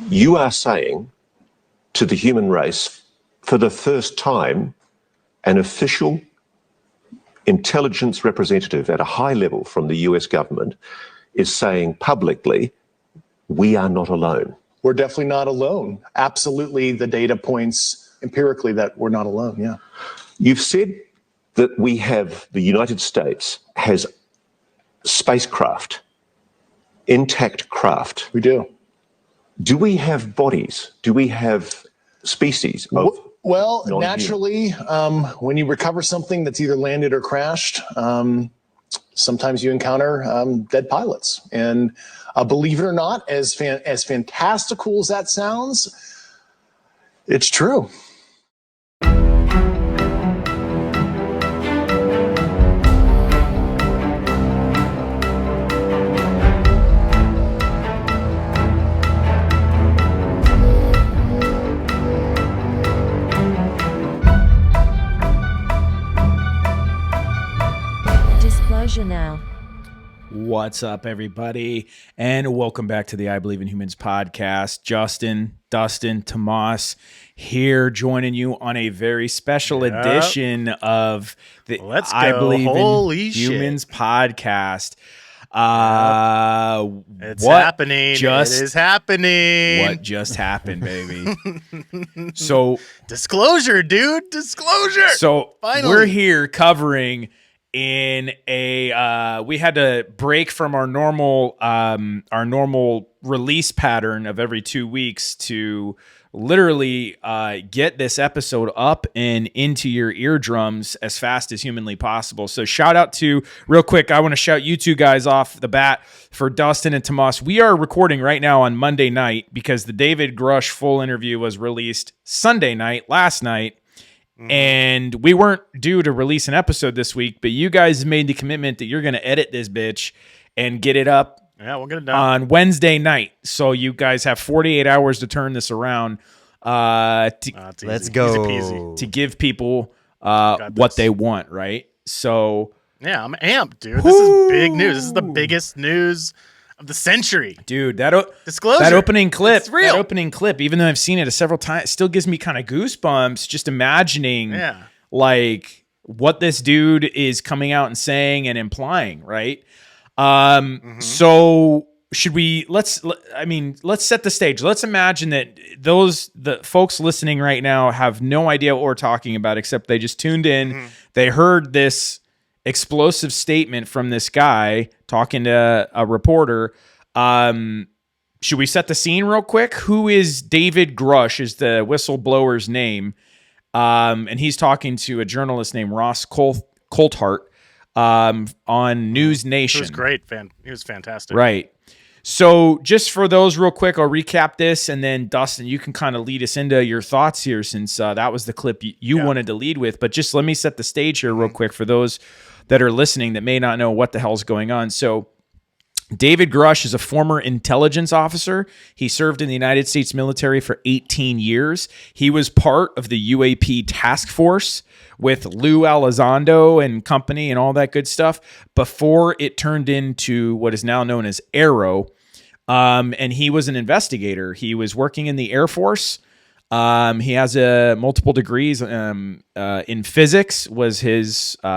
You are saying to the human race, for the first time, an official intelligence representative at a high level from the US government is saying publicly, we are not alone. We're definitely not alone. Absolutely, the data points empirically that we're not alone, yeah. You've said that the United States has spacecraft, intact craft. We do. Do we have bodies? Do we have species of Well, non-human? naturally, when you recover something that's either landed or crashed, sometimes you encounter dead pilots. And believe it or not, as fantastical as that sounds, it's true. Now. What's up, everybody, and welcome back to the I Believe in Humans podcast. Justin, Dustin, Tomas here joining you on a very special edition of the I Believe in Humans podcast. It's happening. It is happening. What just happened, baby? So disclosure, dude. Disclosure. So finally, we're here covering in a we had to break from our normal release pattern of every 2 weeks to literally get this episode up and into your eardrums as fast as humanly possible. So shout out to, real quick, I want to shout you two guys off the bat for Dustin and Tomas. We are recording right now on Monday night because the David Grusch full interview was released Sunday night, last night. And we weren't due to release an episode this week, but you guys made the commitment that you're going to edit this bitch and get it up. Yeah, we'll get it done on Wednesday night. So you guys have 48 hours to turn this around. Let's go. Easy peasy. To give people what they want, right? So yeah, I'm amped, dude. This is big news. This is the biggest news of the century, dude. Disclosure. That opening clip, it's real. That opening clip, even though I've seen it several times, it still gives me kind of goosebumps just imagining, like what this dude is coming out and saying and implying, right? So should we? Let's set the stage. Let's imagine that the folks listening right now have no idea what we're talking about, except they just tuned in. They heard this explosive statement from this guy talking to a reporter. Should we set the scene real quick? Who is David Grusch is the whistleblower's name. And he's talking to a journalist named Ross Coulthart on News Nation. He was great. He was fantastic. Right. So just for those real quick, I'll recap this, and then Dustin, you can kind of lead us into your thoughts here since that was the clip you wanted to lead with. But just let me set the stage here real quick for those that are listening that may not know what the hell's going on. So David Grusch is a former intelligence officer. He served in the United States military for 18 years. He was part of the UAP task force with Lou Elizondo and company and all that good stuff before it turned into what is now known as Arrow. And he was an investigator. He was working in the Air Force. He has multiple degrees in physics.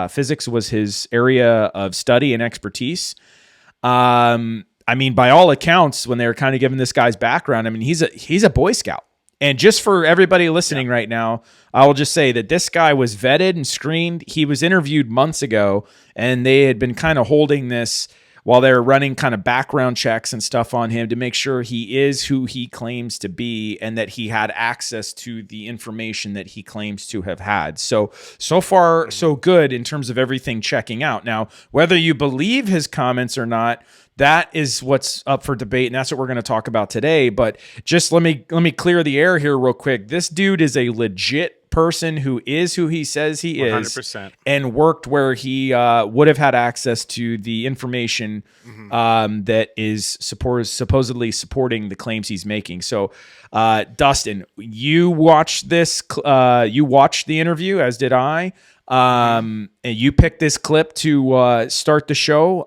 Physics was his area of study and expertise. I mean, by all accounts, when they were kind of giving this guy's background, I mean, he's a Boy Scout. And just for everybody listening right now, I will just say that this guy was vetted and screened. He was interviewed months ago, and they had been kind of holding this while they were running kind of background checks and stuff on him to make sure he is who he claims to be and that he had access to the information that he claims to have had. So far, so good in terms of everything checking out. Now, whether you believe his comments or not, that is what's up for debate, and that's what we're going to talk about today. But just let me clear the air here real quick. This dude is a legit person who is who he says he 100%. is and worked where he would have had access to the information that is supposedly supporting the claims he's making. So, Dustin, you watched this. You watched the interview, as did I. And you picked this clip to start the show.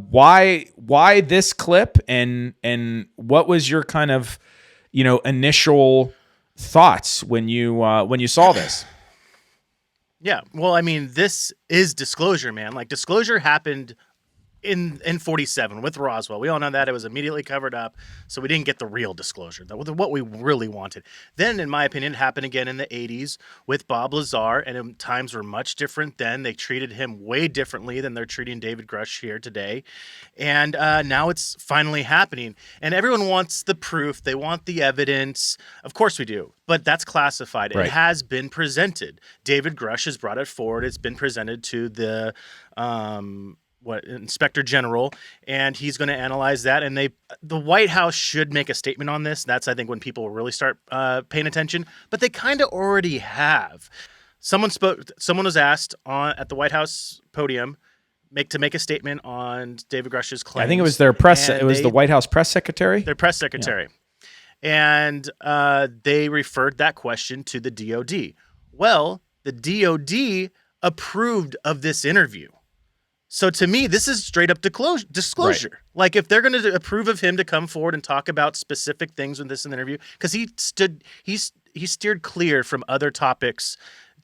Why this clip, and what was your kind of initial thoughts when you saw this? Yeah. Well, I mean, this is disclosure, man. Like, disclosure happened in 47 with Roswell. We all know that it was immediately covered up, so we didn't get the real disclosure, what we really wanted. Then, in my opinion, it happened again in the 80s with Bob Lazar, and times were much different then. They treated him way differently than they're treating David Grusch here today. And now it's finally happening. And everyone wants the proof. They want the evidence. Of course we do. But that's classified. Right. It has been presented. David Grusch has brought it forward. It's been presented to the Inspector General, and he's going to analyze that. And the White House should make a statement on this. That's, I think, when people will really start paying attention. But they kind of already have. Someone was asked at the White House podium to make a statement on David Grusch's claims. I think it was their press. It was the White House press secretary. Their press secretary, and they referred that question to the DOD. Well, the DOD approved of this interview. So to me, this is straight up disclosure. Right. Like, if they're going to approve of him to come forward and talk about specific things in this interview, because he steered clear from other topics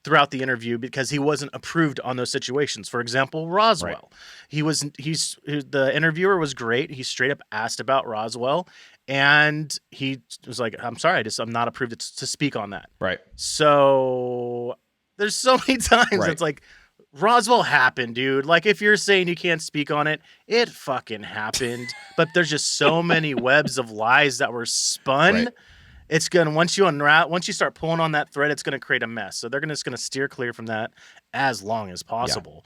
throughout the interview because he wasn't approved on those situations. For example, Roswell. Right. The interviewer was great. He straight up asked about Roswell, and he was like, "I'm sorry, I'm not approved to speak on that." Right. So there's so many times it's like, Roswell happened, dude. Like, if you're saying you can't speak on it, it fucking happened. But there's just so many webs of lies that were spun. Right. It's gonna once you start pulling on that thread, it's gonna create a mess. So they're just gonna steer clear from that as long as possible.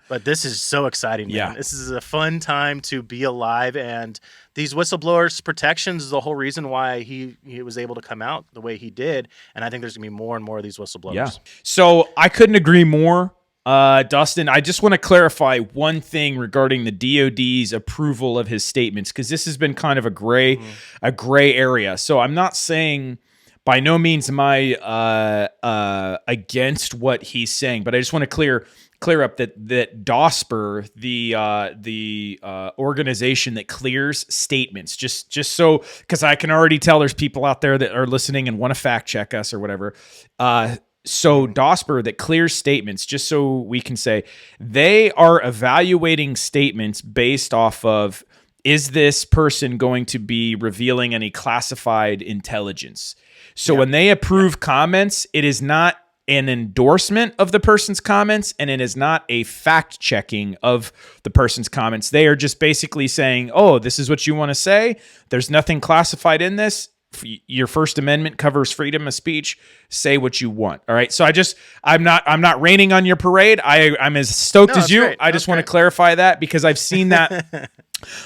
But this is so exciting, man. Yeah. This is a fun time to be alive, and these whistleblowers protections is the whole reason why he was able to come out the way he did. And I think there's gonna be more and more of these whistleblowers. Yeah. So I couldn't agree more. Dustin, I just want to clarify one thing regarding the DOD's approval of his statements, because this has been kind of a gray area. So I'm not saying, by no means am I against what he's saying, but I just want to clear up that DOSPER, the organization that clears statements, just so, because I can already tell there's people out there that are listening and want to fact check us or whatever. So DOSPER that clears statements, just so we can say, they are evaluating statements based off of, is this person going to be revealing any classified intelligence? So when they approve comments, it is not an endorsement of the person's comments, and it is not a fact checking of the person's comments. They are just basically saying, oh, this is what you want to say. There's nothing classified in this. Your First Amendment covers freedom of speech. Say what you want. All right. So I'm not raining on your parade. I'm as stoked as you. Great. I just want to clarify that, because I've seen that.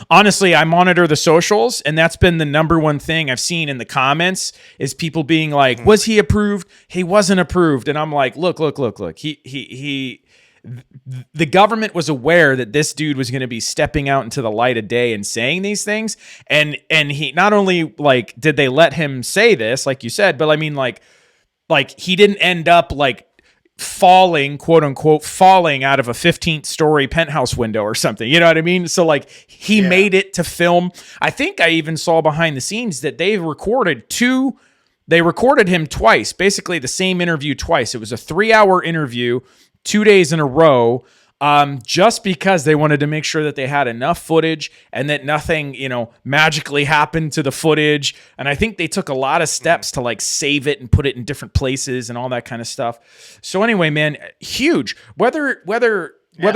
Honestly, I monitor the socials, and that's been the number one thing I've seen in the comments is people being like, was he approved? He wasn't approved. And I'm like, look. The government was aware that this dude was going to be stepping out into the light of day and saying these things. And he not only, like, did they let him say this, like you said, but I mean, like he didn't end up like falling, quote unquote, falling out of a 15th story penthouse window or something. You know what I mean? So like he made it to film. I think I even saw behind the scenes that they recorded him twice, basically the same interview twice. It was a 3-hour interview, 2 days in a row, just because they wanted to make sure that they had enough footage and that nothing, magically happened to the footage. And I think they took a lot of steps to like save it and put it in different places and all that kind of stuff. So anyway, man, huge. Whether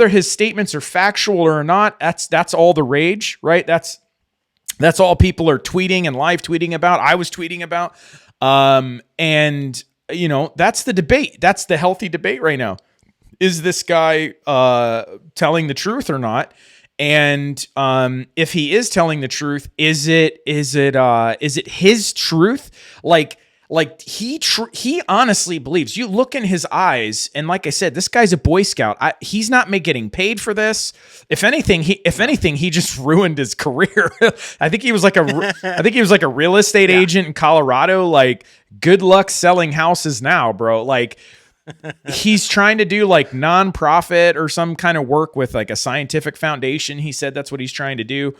his statements are factual or not, that's all the rage, right? That's all people are tweeting and live tweeting about. I was tweeting about, and that's the debate. That's the healthy debate right now. Is this guy telling the truth or not? And if he is telling the truth, is it his truth? Like he honestly believes. You look in his eyes, and like I said, this guy's a Boy Scout. He's not getting paid for this. If anything, he just ruined his career. I think he was like a real estate agent in Colorado. Like, good luck selling houses now, bro. Like, he's trying to do like nonprofit or some kind of work with like a scientific foundation. He said that's what he's trying to do.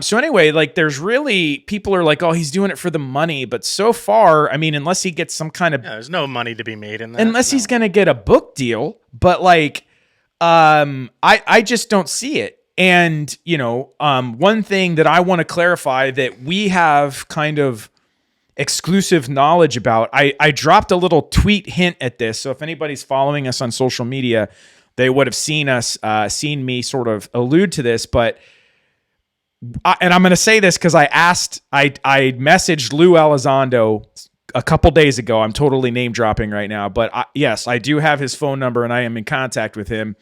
So anyway, like there's really people are like, oh, he's doing it for the money. But so far, I mean, unless he gets some kind of, there's no money to be made in that. unless he's going to get a book deal, but like, I just don't see it. And, you know, one thing that I want to clarify that we have kind of exclusive knowledge about, I dropped a little tweet hint at this. So if anybody's following us on social media, they would have seen me sort of allude to this, but and I'm going to say this because I messaged Lou Elizondo a couple days ago. I'm totally name dropping right now, but yes, I do have his phone number and I am in contact with him.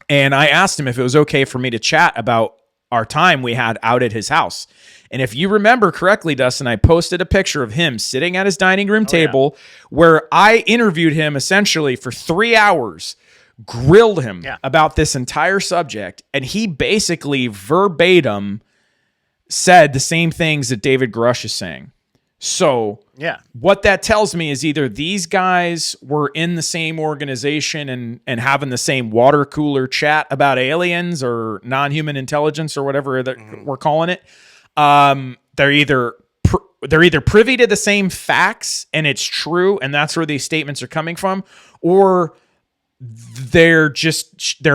And I asked him if it was okay for me to chat about our time we had out at his house. And if you remember correctly, Dustin, I posted a picture of him sitting at his dining room table where I interviewed him essentially for 3 hours, grilled him about this entire subject, and he basically verbatim said the same things that David Grusch is saying. So what that tells me is either these guys were in the same organization and having the same water cooler chat about aliens or non-human intelligence or whatever that we're calling it. They're either privy to the same facts and it's true and that's where these statements are coming from, or they're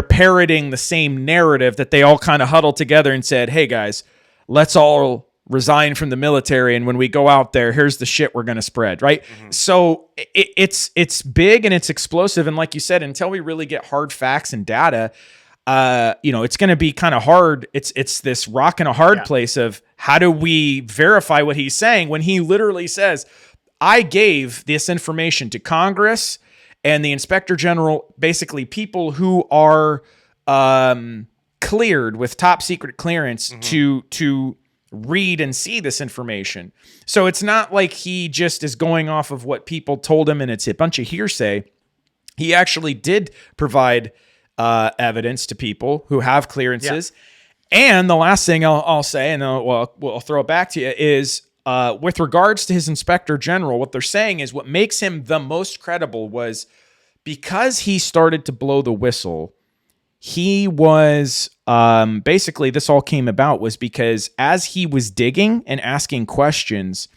parroting the same narrative that they all kind of huddled together and said, hey guys, let's all resign from the military, and when we go out there, here's the shit we're going to spread, right? So it's big and it's explosive, and like you said, until we really get hard facts and data, it's going to be kind of hard. It's this rock and a hard place of how do we verify what he's saying when he literally says, I gave this information to Congress and the Inspector General, basically people who are cleared with top secret clearance to read and see this information. So it's not like he just is going off of what people told him and it's a bunch of hearsay. He actually did provide evidence to people who have clearances. And the last thing I'll say, and we'll throw it back to you, is with regards to his Inspector General, what they're saying is what makes him the most credible was because he started to blow the whistle. He was basically, this all came about was because as he was digging and asking questions,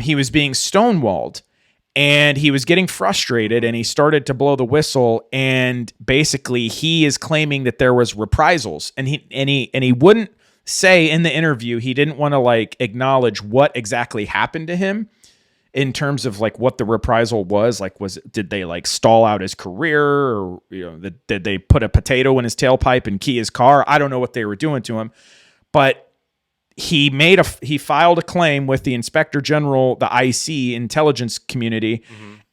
he was being stonewalled and he was getting frustrated and he started to blow the whistle. And basically he is claiming that there was reprisals, and he wouldn't say in the interview, he didn't want to like acknowledge what exactly happened to him in terms of like what the reprisal was. Like, did they like stall out his career, or did they put a potato in his tailpipe and key his car? I don't know what they were doing to him, but he filed a claim with the Inspector General, the IC intelligence community,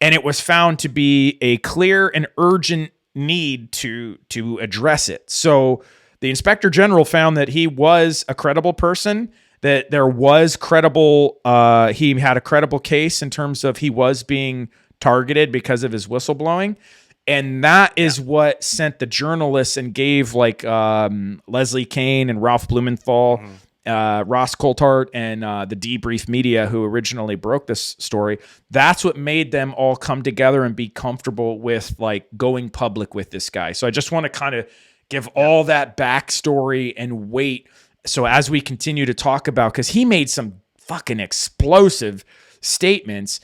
and it was found to be a clear and urgent need to address it. So the Inspector General found that he was a credible person, that there was credible, he had a credible case in terms of he was being targeted because of his whistleblowing. And that is what sent the journalists and gave like Leslie Kane and Ralph Blumenthal, Ross Coulthart, and the Debrief Media, who originally broke this story. That's what made them all come together and be comfortable with like going public with this guy. So I just want to kind of give all that backstory and weight. So as we continue to talk about, because he made some fucking explosive statements,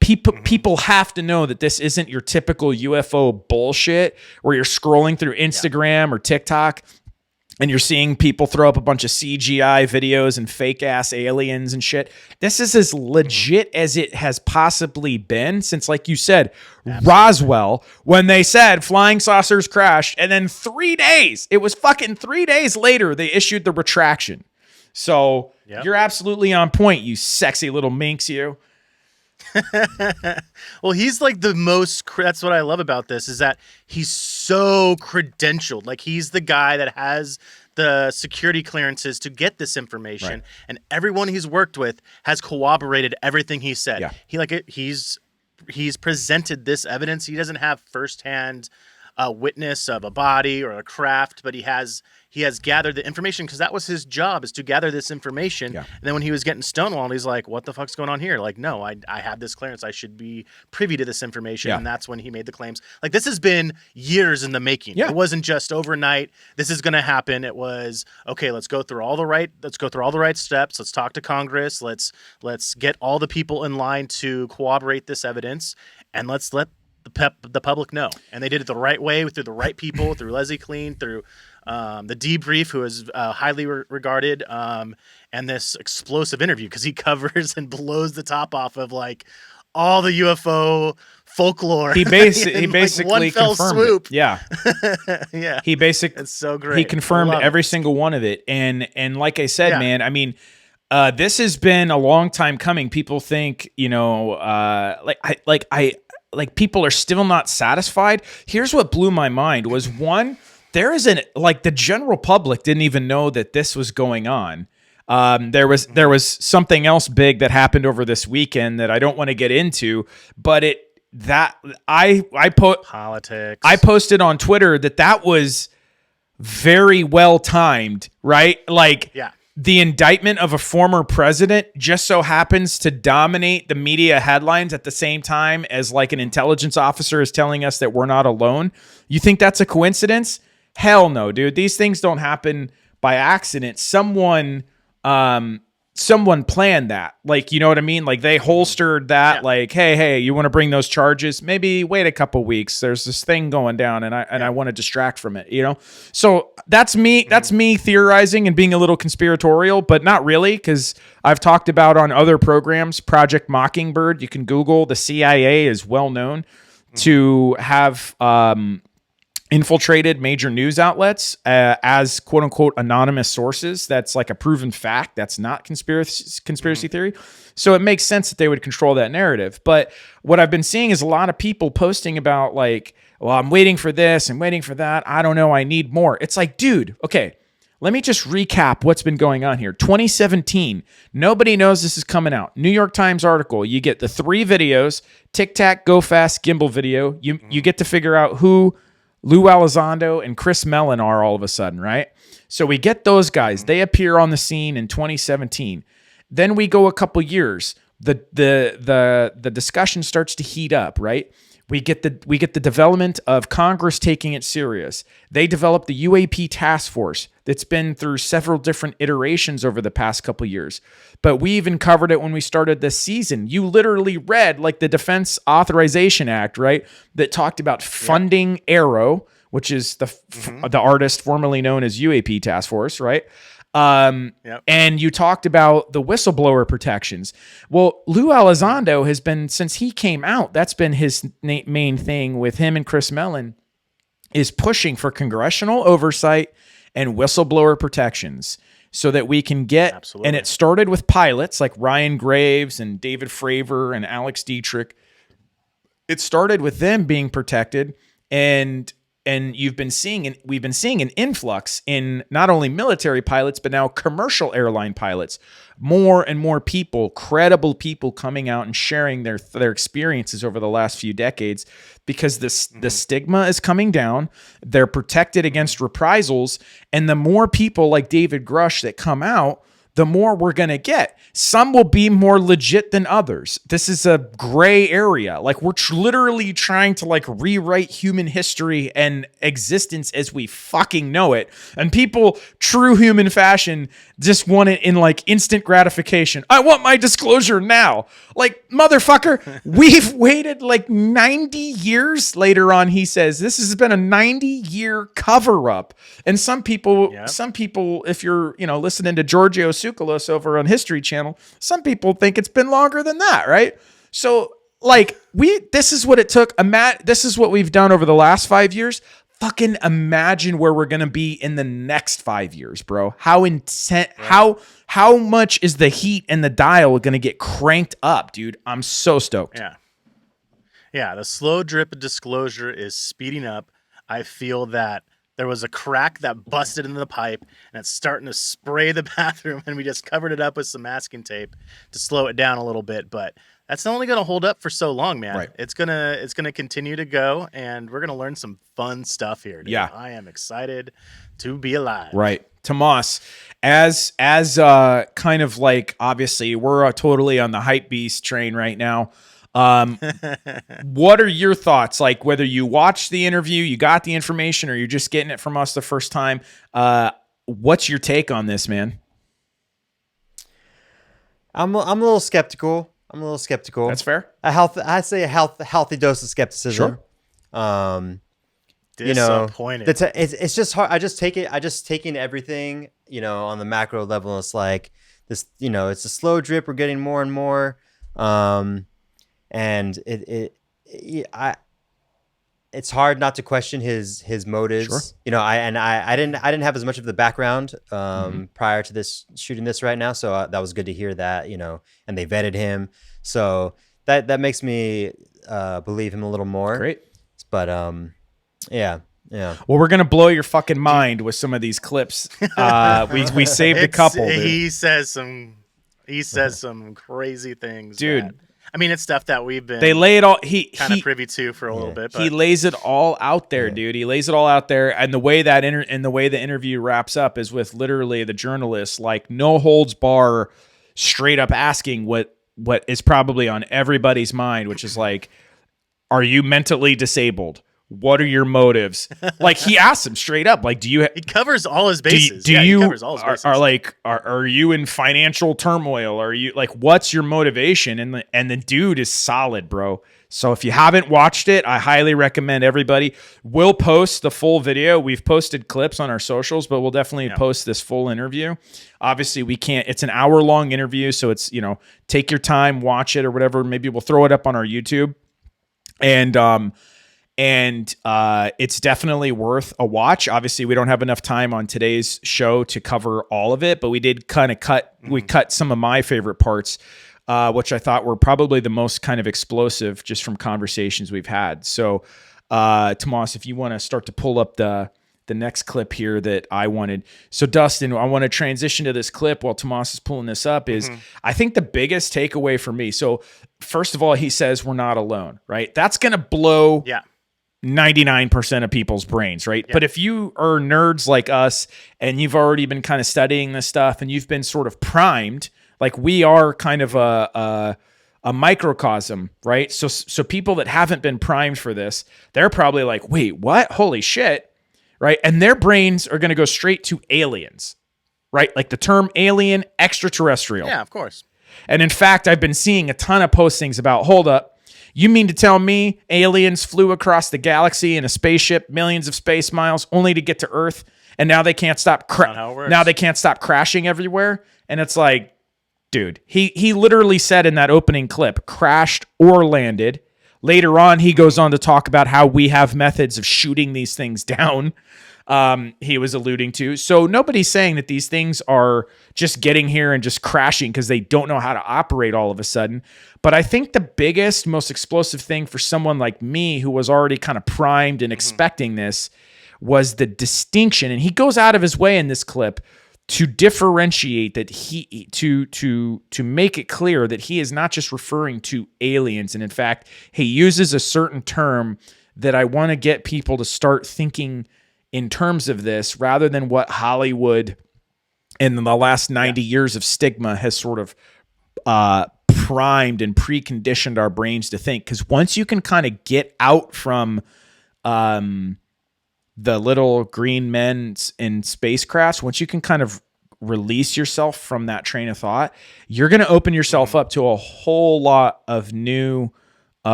people have to know that this isn't your typical UFO bullshit where you're scrolling through Instagram or TikTok and you're seeing people throw up a bunch of CGI videos and fake ass aliens and shit. This is as legit as it has possibly been since, like you said, Roswell, when they said flying saucers crashed, and then 3 days, it was fucking 3 days later, they issued the retraction. So you're absolutely on point, you sexy little minx, you. Well, he's like the most, that's what I love about this, is that he's so credentialed. Like, he's the guy that has the security clearances to get this information, and everyone he's worked with has corroborated everything he said. He's presented this evidence. He doesn't have firsthand witness of a body or a craft, but he has he has gathered the information because that was his job, is to gather this information. Yeah. And then when he was getting stonewalled, he's like, what the fuck's going on here? Like, no, I have this clearance. I should be privy to this information. Yeah. And that's when he made the claims. Like, this has been years in the making. Yeah. It wasn't just overnight. This is going to happen. It was, okay, let's go through all the right steps. Let's talk to Congress. Let's get all the people in line to corroborate this evidence, and let's let the public know. And they did it the right way, through the right people, through Leslie Kleen, through the debrief, who is highly regarded, and this explosive interview, because he covers and blows the top off of like all the UFO folklore. He basically one fell confirmed swoop. it. Yeah. Yeah. It's so great. He confirmed Love every it. single one of it. And like I said, Yeah. man, I mean, this has been a long time coming. People think, like people are still not satisfied. Here's what blew my mind was, one, there isn't, like, the general public didn't even know that this was going on. There was something else big that happened over this weekend that I don't want to get into, but politics. I posted on Twitter that was very well timed, right? Like, Yeah. the indictment of a former president just so happens to dominate the media headlines at the same time as like an intelligence officer is telling us that we're not alone. You think that's a coincidence? Hell no, dude. These things don't happen by accident. Someone planned that. Like, you know what I mean? Like, they holstered that. Yeah. Like, hey, you want to bring those charges? Maybe wait a couple weeks. There's this thing going down, and I want to distract from it. You know, so that's me. That's me theorizing and being a little conspiratorial, but not really, because I've talked about on other programs, Project Mockingbird. You can Google. The CIA is well known to have infiltrated major news outlets as quote unquote anonymous sources. That's like a proven fact. That's not conspiracy theory. So it makes sense that they would control that narrative. But what I've been seeing is a lot of people posting about like, well, I'm waiting for this and waiting for that. I don't know. I need more. It's like, dude, okay, let me just recap what's been going on here. 2017, nobody knows this is coming out. New York Times article. You get the 3 videos, Tic Tac, Go Fast, Gimbal video. You get to figure out who Lou Elizondo and Chris Mellon are all of a sudden, right? So we get those guys. They appear on the scene in 2017. Then we go a couple years. The discussion starts to heat up, right? We get the development of Congress taking it serious. They develop the UAP task force that's been through several different iterations over the past couple years. But we even covered it when we started this season. You literally read like the Defense Authorization Act, right? That talked about funding Arrow, which is the artist formerly known as UAP Task Force, right? And you talked about the whistleblower protections. Well, Lou Elizondo has been, since he came out, that's been his main thing with him and Chris Mellon, is pushing for congressional oversight and whistleblower protections so that we can get, Absolutely. And it started with pilots like Ryan Graves and David Fravor and Alex Dietrich. It started with them being protected, and we've been seeing an influx in not only military pilots, but now commercial airline pilots. More and more people, credible people, coming out and sharing their experiences over the last few decades, because the stigma is coming down. They're protected against reprisals, and the more people like David Grusch that come out, the more we're going to get. Some will be more legit than others. This is a gray area. Like, we're literally trying to like rewrite human history and existence as we fucking know it. And people, true human fashion, just want it in like instant gratification. I want my disclosure now. Like, motherfucker, we've waited like 90 years. Later on, he says, this has been a 90-year cover up. And some people, if you're, listening to Giorgio Tsoukalos over on History Channel, some people think it's been longer than that, right? So, like, this is what it took. This is what we've done over the last 5 years. Fucking imagine where we're gonna be in the next 5 years, bro. How intense? Right. How much is the heat and the dial gonna get cranked up, dude? I'm so stoked. Yeah. The slow drip of disclosure is speeding up. I feel that there was a crack that busted into the pipe, and it's starting to spray the bathroom, and we just covered it up with some masking tape to slow it down a little bit. But that's only going to hold up for so long, man. Right. It's gonna continue to go, and we're gonna learn some fun stuff here. Dude. Yeah. I am excited to be alive. Right. Tomas, as kind of like, obviously we're totally on the hype beast train right now. What are your thoughts? Like, whether you watched the interview, you got the information, or you're just getting it from us the first time. What's your take on this, man? I'm a little skeptical. That's fair. I say a healthy dose of skepticism. Sure. Disappointed. It's just hard. I just taking everything, on the macro level. It's like this, it's a slow drip. We're getting more and more. And it's hard not to question his motives. Sure. I didn't have as much of the background prior to this shooting this right now, so that was good to hear that, and they vetted him, so that makes me believe him a little more. Great. But yeah. Well, we're gonna blow your fucking mind with some of these clips. We saved a couple. Dude. He says some crazy things, dude. I mean, it's stuff that we've been. They lay it all. Kind of privy to for a little bit. But. He lays it all out there, dude. He lays it all out there, and the way the interview wraps up is with literally the journalist, like, no holds bar, straight up asking what is probably on everybody's mind, which is like, are you mentally disabled? What are your motives? Like, he asks him straight up, like, he covers all his bases. He covers all his bases. Are you in financial turmoil? Are you, like, what's your motivation? And the dude is solid, bro. So if you haven't watched it, I highly recommend everybody. We'll post the full video. We've posted clips on our socials, but we'll definitely post this full interview. Obviously, we can't. It's an hour-long interview, so it's, take your time, watch it or whatever. Maybe we'll throw it up on our YouTube. And it's definitely worth a watch. Obviously, we don't have enough time on today's show to cover all of it, but we did kind of cut some of my favorite parts, which I thought were probably the most kind of explosive just from conversations we've had. So, Tomas, if you want to start to pull up the next clip here that I wanted. So, Dustin, I want to transition to this clip while Tomas is pulling this up. I think the biggest takeaway for me. So, first of all, he says we're not alone, right? That's going to blow 99% of people's brains, right? Yeah. But if you are nerds like us and you've already been kind of studying this stuff and you've been sort of primed, like we are kind of a microcosm, right? So people that haven't been primed for this, they're probably like, wait, what? Holy shit, right? And their brains are going to go straight to aliens, right? Like the term alien, extraterrestrial. Yeah, of course. And in fact, I've been seeing a ton of postings about, hold up, you mean to tell me aliens flew across the galaxy in a spaceship, millions of space miles, only to get to Earth, and now they can't stop crashing everywhere? And it's like, dude, he literally said in that opening clip, crashed or landed. Later on, he goes on to talk about how we have methods of shooting these things down. He was alluding to. So nobody's saying that these things are just getting here and just crashing because they don't know how to operate all of a sudden. But I think the biggest, most explosive thing for someone like me who was already kind of primed and expecting this was the distinction. And he goes out of his way in this clip to differentiate that to make it clear that he is not just referring to aliens. And in fact, he uses a certain term that I want to get people to start thinking in terms of this rather than what Hollywood in the last 90 years of stigma has sort of primed and preconditioned our brains to think. Because once you can kind of get out from the little green men in spacecrafts, once you can kind of release yourself from that train of thought, you're going to open yourself up to a whole lot of new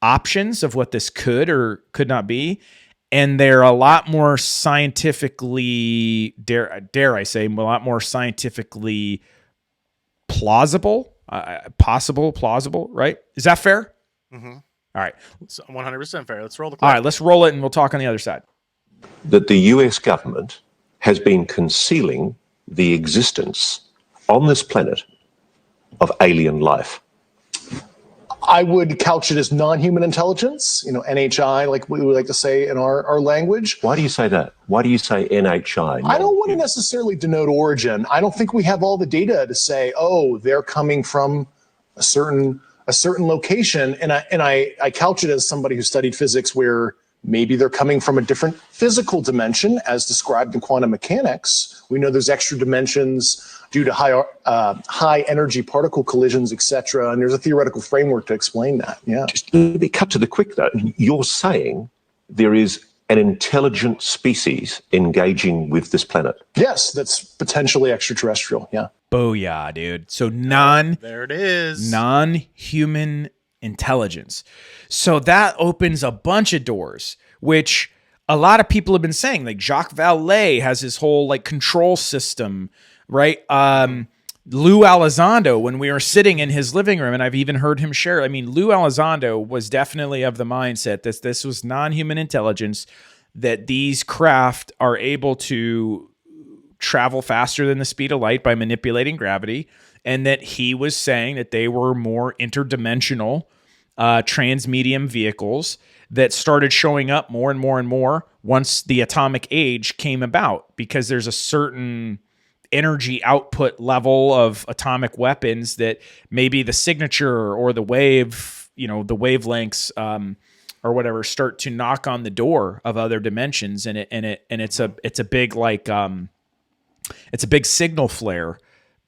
options of what this could or could not be. And they're a lot more scientifically, dare I say, a lot more scientifically plausible, plausible, right? Is that fair? Mm-hmm. All right. It's 100% fair. Let's roll the clip. All right, let's roll it and we'll talk on the other side. That the US government has been concealing the existence on this planet of alien life. I would couch it as non-human intelligence, NHI, like we would like to say in our language. Why do you say that? Why do you say NHI? I don't want to necessarily denote origin. I don't think we have all the data to say, oh, they're coming from a certain location, and I couch it as somebody who studied physics, where maybe they're coming from a different physical dimension as described in quantum mechanics. We know there's extra dimensions due to high energy particle collisions, etc. And there's a theoretical framework to explain that. Yeah. Just let me cut to the quick though. You're saying there is an intelligent species engaging with this planet. Yes, that's potentially extraterrestrial. Yeah. Booyah, dude. So There it is. non-human intelligence. So that opens a bunch of doors, which a lot of people have been saying. Like Jacques Vallée has his whole like control system, right? Lou Elizondo, when we were sitting in his living room, and I've even heard him share. I mean, Lou Elizondo was definitely of the mindset that this was non-human intelligence, that these craft are able to travel faster than the speed of light by manipulating gravity, and that he was saying that they were more interdimensional transmedium vehicles that started showing up more and more and more once the atomic age came about, because there's a certain energy output level of atomic weapons that maybe the signature or the wave, the wavelengths or whatever start to knock on the door of other dimensions, and it's a big like it's a big signal flare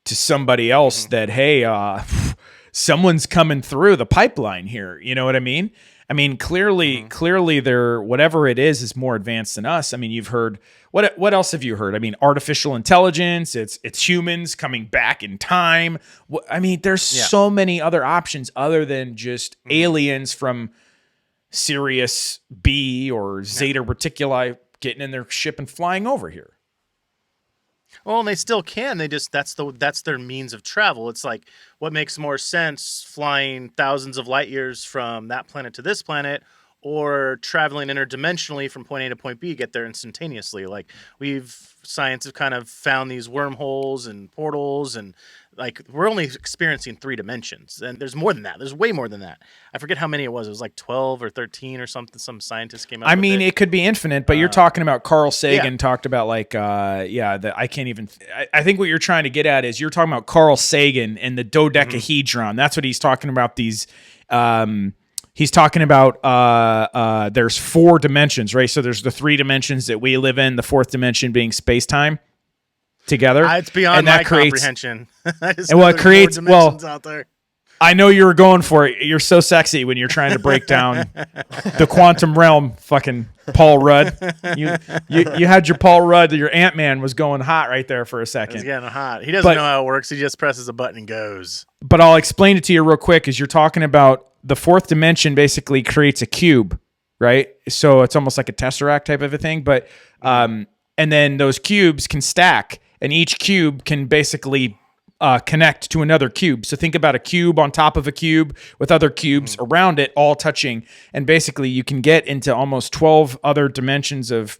to somebody else that, hey, someone's coming through the pipeline here. You know what I mean? I mean, clearly they're, whatever it is more advanced than us. I mean, you've heard, what else have you heard? I mean, artificial intelligence, it's humans coming back in time. I mean, there's so many other options other than just aliens from Sirius B or Zeta Reticuli getting in their ship and flying over here. Well, and they still can. They just that's their means of travel. It's like, what makes more sense, flying thousands of light years from that planet to this planet, or traveling interdimensionally from point A to point B, get there instantaneously? Like, science have kind of found these wormholes and portals, and like, we're only experiencing 3 dimensions, and there's more than that. There's way more than that. I forget how many it was. It was like 12 or 13 or something. Some scientists came up with it. It could be infinite, but you're talking about Carl Sagan talked about like, I can't even, I think what you're trying to get at is you're talking about Carl Sagan and the dodecahedron. That's what he's talking about. He's talking about, there's 4 dimensions, right? So there's the 3 dimensions that we live in, the 4th dimension being space-time together. It's beyond and my comprehension. And what creates, out there. I know you were going for it. You're so sexy when you're trying to break down the quantum realm, fucking Paul Rudd. You had your Paul Rudd, your Ant-Man was going hot right there for a second. He's getting hot. He doesn't know how it works. He just presses a button and goes. But I'll explain it to you real quick, is you're talking about the 4th dimension basically creates a cube, right? So it's almost like a tesseract type of a thing. But and then those cubes can stack, and each cube can basically connect to another cube. So think about a cube on top of a cube with other cubes around it all touching. And basically you can get into almost 12 other dimensions of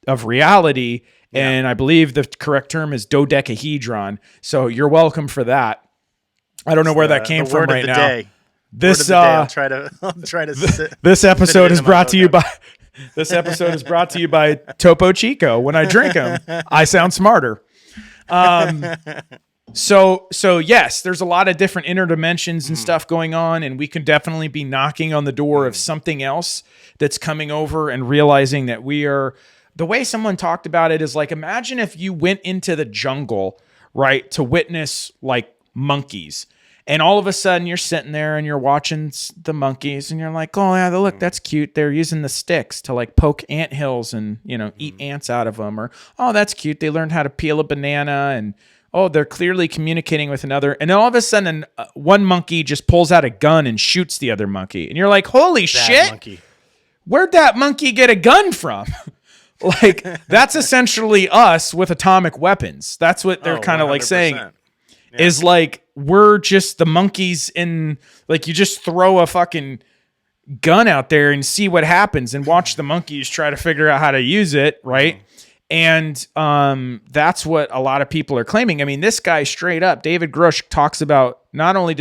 reality. Yeah. And I believe the correct term is dodecahedron. So you're welcome for that. I don't know where that came from right now. Day. This I'll try to this episode is brought to you by Topo Chico. When I drink them, I sound smarter. So yes, there's a lot of different interdimensions and stuff going on, and we could definitely be knocking on the door of something else that's coming over and realizing that we are. The way someone talked about it is like, imagine if you went into the jungle, right, to witness like monkeys. And all of a sudden you're sitting there and you're watching the monkeys and you're like, oh yeah, look, that's cute. They're using the sticks to like poke anthills and, eat ants out of them. Or, oh, that's cute. They learned how to peel a banana, and oh, they're clearly communicating with another. And then all of a sudden one monkey just pulls out a gun and shoots the other monkey. And you're like, holy shit, monkey. Where'd that monkey get a gun from? Like, that's essentially us with atomic weapons. That's what they're kind of like saying. Yeah. Is like, we're just the monkeys in, like, you just throw a fucking gun out there and see what happens and watch the monkeys try to figure out how to use it, right? And that's what a lot of people are claiming. I mean, this guy straight up, David Grusch, talks about, not only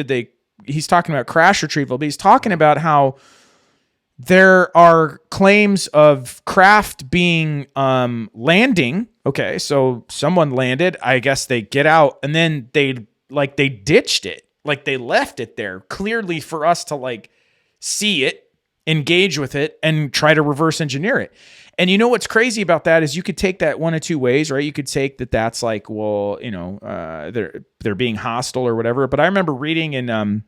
he's talking about crash retrieval, but he's talking about how there are claims of craft being landing. Okay, so someone landed. I guess they get out, and then they ditched it. Like they left it there clearly for us to like see it, engage with it, and try to reverse engineer it. And you know what's crazy about that is you could take that one of two ways, right? You could take that's like, well, they're being hostile or whatever. But I remember reading in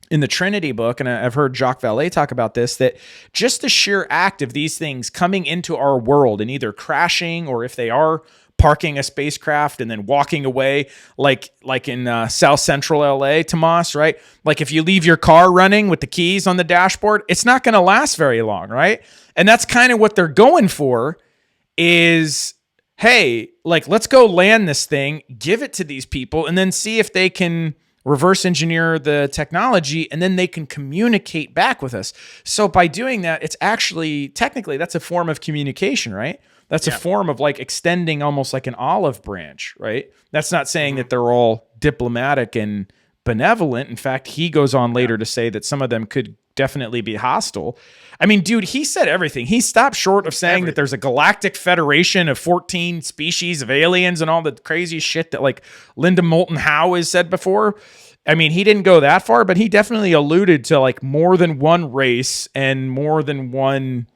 the Trinity book, and I've heard Jacques Vallée talk about this, that just the sheer act of these things coming into our world and either crashing, or if they are parking a spacecraft and then walking away, like in South Central LA, Tomas, right? Like if you leave your car running with the keys on the dashboard, it's not going to last very long, right? And that's kind of what they're going for is, hey, like, let's go land this thing, give it to these people, and then see if they can reverse engineer the technology, and then they can communicate back with us. So by doing that, it's actually, technically, that's a form of communication, right? That's a form of like extending almost like an olive branch, right? That's not saying that they're all diplomatic and benevolent. In fact, he goes on later to say that some of them could definitely be hostile. I mean, dude, he said everything. He stopped short of saying that there's a galactic federation of 14 species of aliens and all the crazy shit that like Linda Moulton Howe has said before. I mean, he didn't go that far, but he definitely alluded to like more than one race and more than one,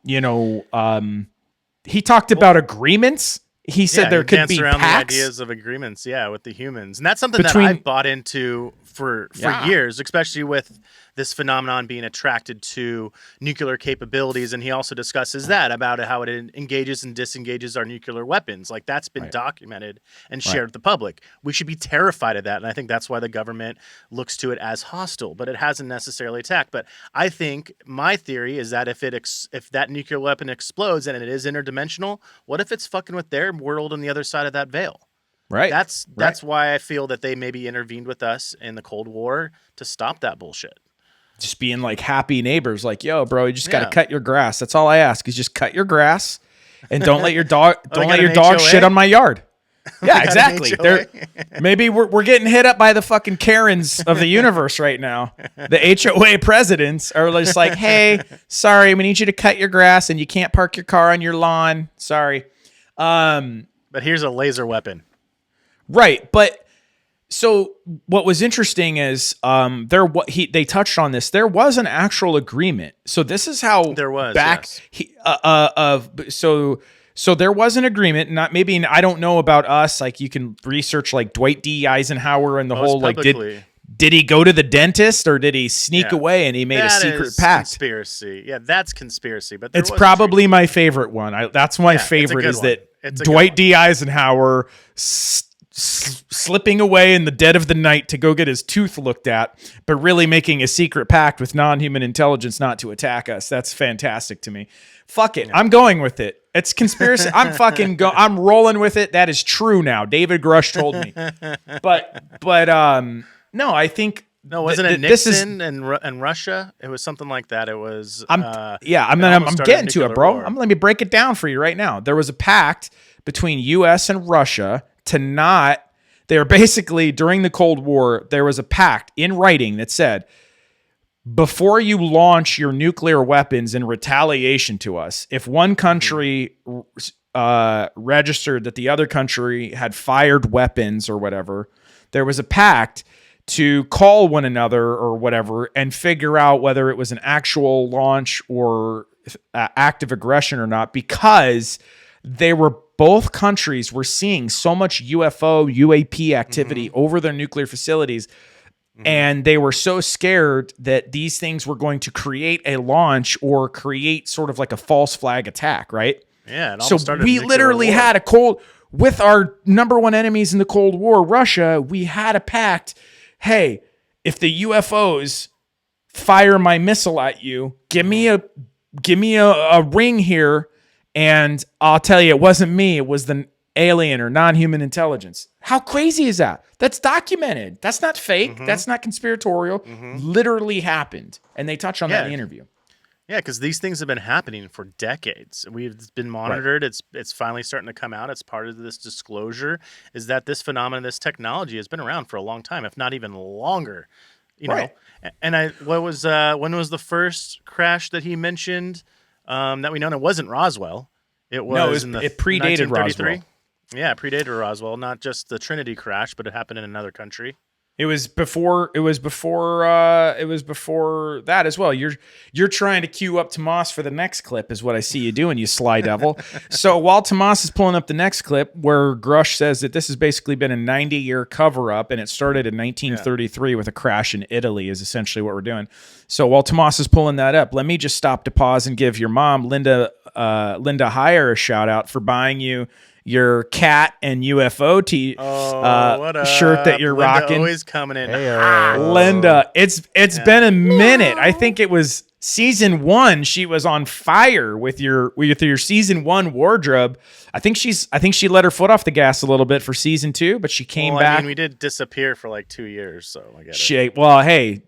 he talked about agreements. He said there could be around pacts. the ideas of agreements, with the humans, and that's something that I've bought into for years, especially with this phenomenon being attracted to nuclear capabilities. And he also discusses that about how it engages and disengages our nuclear weapons. Like that's been documented and shared with the public. We should be terrified of that, and I think that's why the government looks to it as hostile, but it hasn't necessarily attacked. But I think my theory is that if that nuclear weapon explodes and it is interdimensional, what if it's fucking with their world on the other side of that veil? Right. That's why I feel that they maybe intervened with us in the Cold War to stop that bullshit. Just being like happy neighbors, like, yo, bro, you just got to cut your grass. That's all I ask is just cut your grass and don't let your dog shit on my yard. Yeah, exactly. Maybe we're getting hit up by the fucking Karens of the universe right now. The HOA presidents are just like, hey, sorry, we need you to cut your grass and you can't park your car on your lawn. Sorry. But here's a laser weapon. Right, but so what was interesting is they touched on this. There was an actual agreement. So this is how there was back so there was an agreement. Not maybe I don't know about us. Like you can research like Dwight D. Eisenhower and the whole like did he go to the dentist or did he sneak away and he made a secret pact? Conspiracy. Yeah, that's conspiracy. But it's probably my favorite one. That's my favorite is that Dwight D. Eisenhower slipping away in the dead of the night to go get his tooth looked at, but really making a secret pact with non-human intelligence not to attack us. That's fantastic to me. Fuck it. I'm going with it. It's conspiracy. I'm rolling with it. That is true now. David Grusch told me. But no, I think no, wasn't it Nixon and Russia? It was something like that. It was. I'm getting to it, bro. Let me break it down for you right now. There was a pact between U.S. and Russia they're basically during the Cold War, there was a pact in writing that said, before you launch your nuclear weapons in retaliation to us, if one country registered that the other country had fired weapons or whatever, there was a pact to call one another or whatever and figure out whether it was an actual launch or active aggression or not, because both countries were seeing so much UFO, UAP activity over their nuclear facilities, and they were so scared that these things were going to create a launch or create sort of like a false flag attack, right? Yeah. So we literally had with our number one enemies in the Cold War, Russia, we had a pact. Hey, if the UFOs fire my missile at you, give me a ring here, and I'll tell you, it wasn't me. It was the alien or non-human intelligence. How crazy is that? That's documented. That's not fake. That's not conspiratorial. Literally happened. And they touch on that in the interview. Yeah, because these things have been happening for decades. We've been monitored. Right. It's finally starting to come out. It's part of this disclosure is that this phenomenon, this technology has been around for a long time, if not even longer. You know. And when was the first crash that he mentioned that we know? And it wasn't Roswell. It predated Roswell. Yeah, it predated Roswell. Not just the Trinity crash, but it happened in another country. It was before that as well. You're trying to queue up Tomas for the next clip is what I see you doing, you sly devil. So while Tomas is pulling up the next clip where Grusch says that this has basically been a 90-year cover-up and it started in 1933 with a crash in Italy is essentially what we're doing. So while Tomas is pulling that up, let me just stop to pause and give your mom, Linda Heyer, a shout out for buying you your cat and UFO shirt that you're Linda rocking. Always coming in. Linda, it's been a minute. I think it was season 1. She was on fire with your season 1 wardrobe. I think she let her foot off the gas a little bit for season 2, but she came back. I mean, we did disappear for like 2 years, so I get it. Well, hey,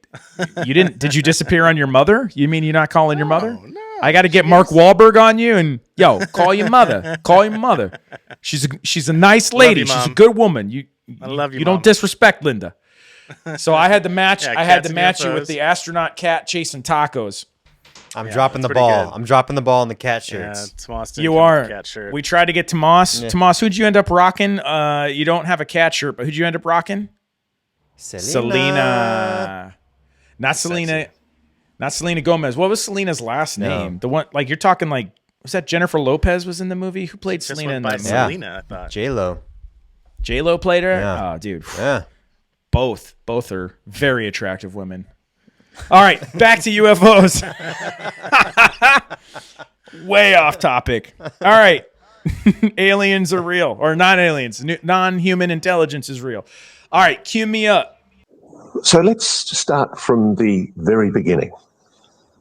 you didn't? Did you disappear on your mother? You mean you're not calling your mother? No. I got to get Mark Wahlberg on you and call your mother. Call your mother. She's a nice lady. You, she's a good woman. I love you. You Mom. don't disrespect Linda. So I had to match. Yeah, I had to cats match and you with the astronaut cat chasing tacos. I'm dropping the pretty ball. good. I'm dropping the ball in the cat Yeah, shirts. Tomas didn't You give me are. the cat shirt. We tried to get Tomas. Yeah. Tomas, who'd you end up rocking? You don't have a cat shirt, but who'd you end up rocking? Selena. Not Selena. Not Selena Gomez. What was Selena's last name? The one, like you're talking, like was that Jennifer Lopez was in the movie? Who played Just Selena went in by that movie? Selena, I thought. J-Lo. J-Lo played her. Yeah. Oh, dude. Yeah. Both are very attractive women. All right, back to UFOs. Way off topic. All right. Aliens are real, or not aliens. Non-human intelligence is real. All right, cue me up. So let's start from the very beginning.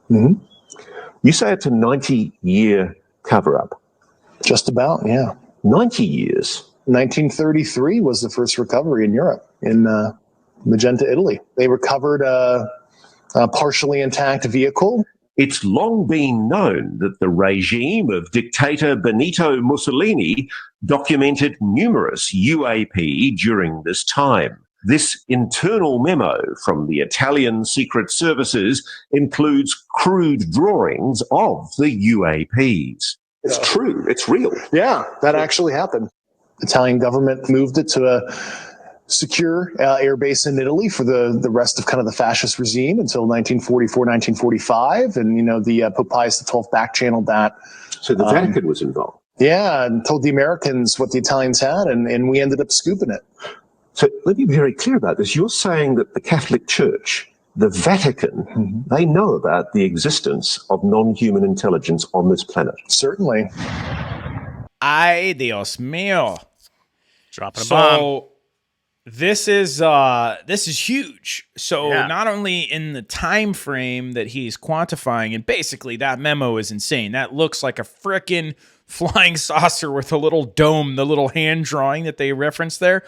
You say it's a 90-year cover-up. Just about, yeah. 90 years. 1933 was the first recovery in Europe, in Magenta, Italy. They recovered a partially intact vehicle. It's long been known that the regime of dictator Benito Mussolini documented numerous UAP during this time. This internal memo from the Italian secret services includes crude drawings of the UAPs. It's true. It's real. Yeah, that actually happened. Italian government moved it to a secure air base in Italy for the rest of kind of the fascist regime until 1944, 1945. And, the Pope Pius XII back-channeled that. So the Vatican was involved. Yeah, and told the Americans what the Italians had, and we ended up scooping it. So let me be very clear about this. You're saying that the Catholic Church, the Vatican, they know about the existence of non-human intelligence on this planet. Certainly. Ay, Dios mío. Dropping a bomb. So this is huge. So not only in the time frame that he's quantifying, and basically that memo is insane. That looks like a frickin' flying saucer with a little dome, the little hand drawing that they referenced there.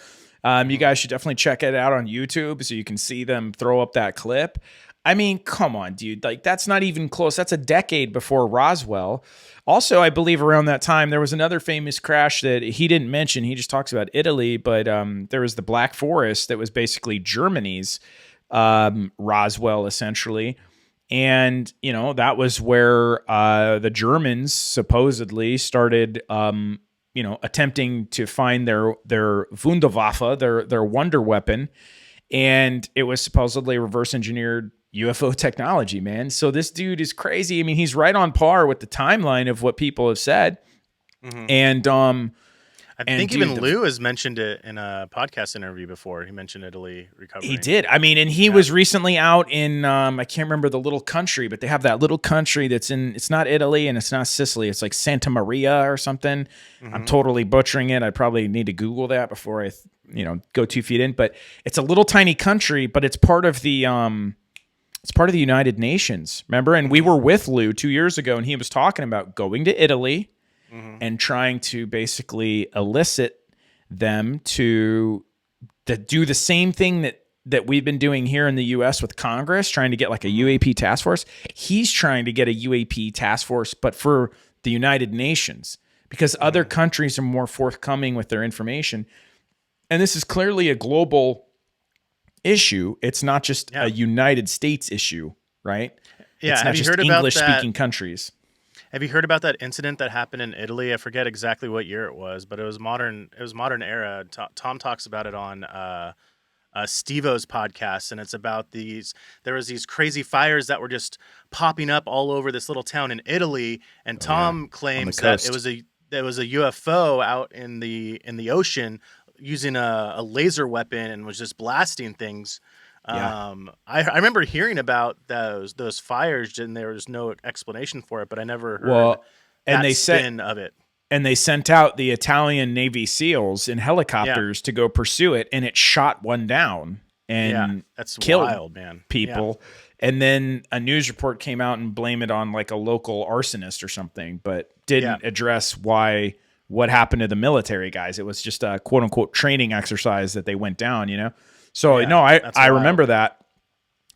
You guys should definitely check it out on YouTube so you can see them throw up that clip. I mean, come on, dude. Like, that's not even close. That's a decade before Roswell. Also, I believe around that time, there was another famous crash that he didn't mention. He just talks about Italy, but there was the Black Forest that was basically Germany's Roswell, essentially. And, that was where the Germans supposedly started attempting to find their Wunderwaffe, their wonder weapon, and it was supposedly reverse engineered UFO technology, man. So this dude is crazy. I mean, he's right on par with the timeline of what people have said. And I think even Lou has mentioned it in a podcast interview before. He mentioned Italy recovering. He did. I mean, and he was recently out in, I can't remember the little country, but they have that little country that's it's not Italy and it's not Sicily. It's like Santa Maria or something. I'm totally butchering it. I probably need to Google that before I, go 2 feet in. But it's a little tiny country, but it's part of the, United Nations. Remember? And we were with Lou 2 years ago, and he was talking about going to Italy and trying to basically elicit them to do the same thing that we've been doing here in the U.S. with Congress, trying to get like a UAP task force. He's trying to get a UAP task force, but for the United Nations, because other countries are more forthcoming with their information. And this is clearly a global issue. It's not just a United States issue, right? Yeah, it's not have you just heard about English-speaking countries. Have you heard about that incident that happened in Italy? I forget exactly what year it was, but it was modern era. Tom talks about it on Steve-O's podcast, and it's about there was these crazy fires that were just popping up all over this little town in Italy, and Tom claims that it was a UFO out in the ocean using a laser weapon and was just blasting things. Yeah. I remember hearing about those fires, and there was no explanation for it, but I never heard spin of it. And they sent out the Italian Navy SEALs in helicopters to go pursue it, and it shot one down and that's killed wild, man. people. Yeah. And then a news report came out and blamed it on like a local arsonist or something, but didn't address what happened to the military guys. It was just a quote unquote training exercise that they went down, you know? So I remember that.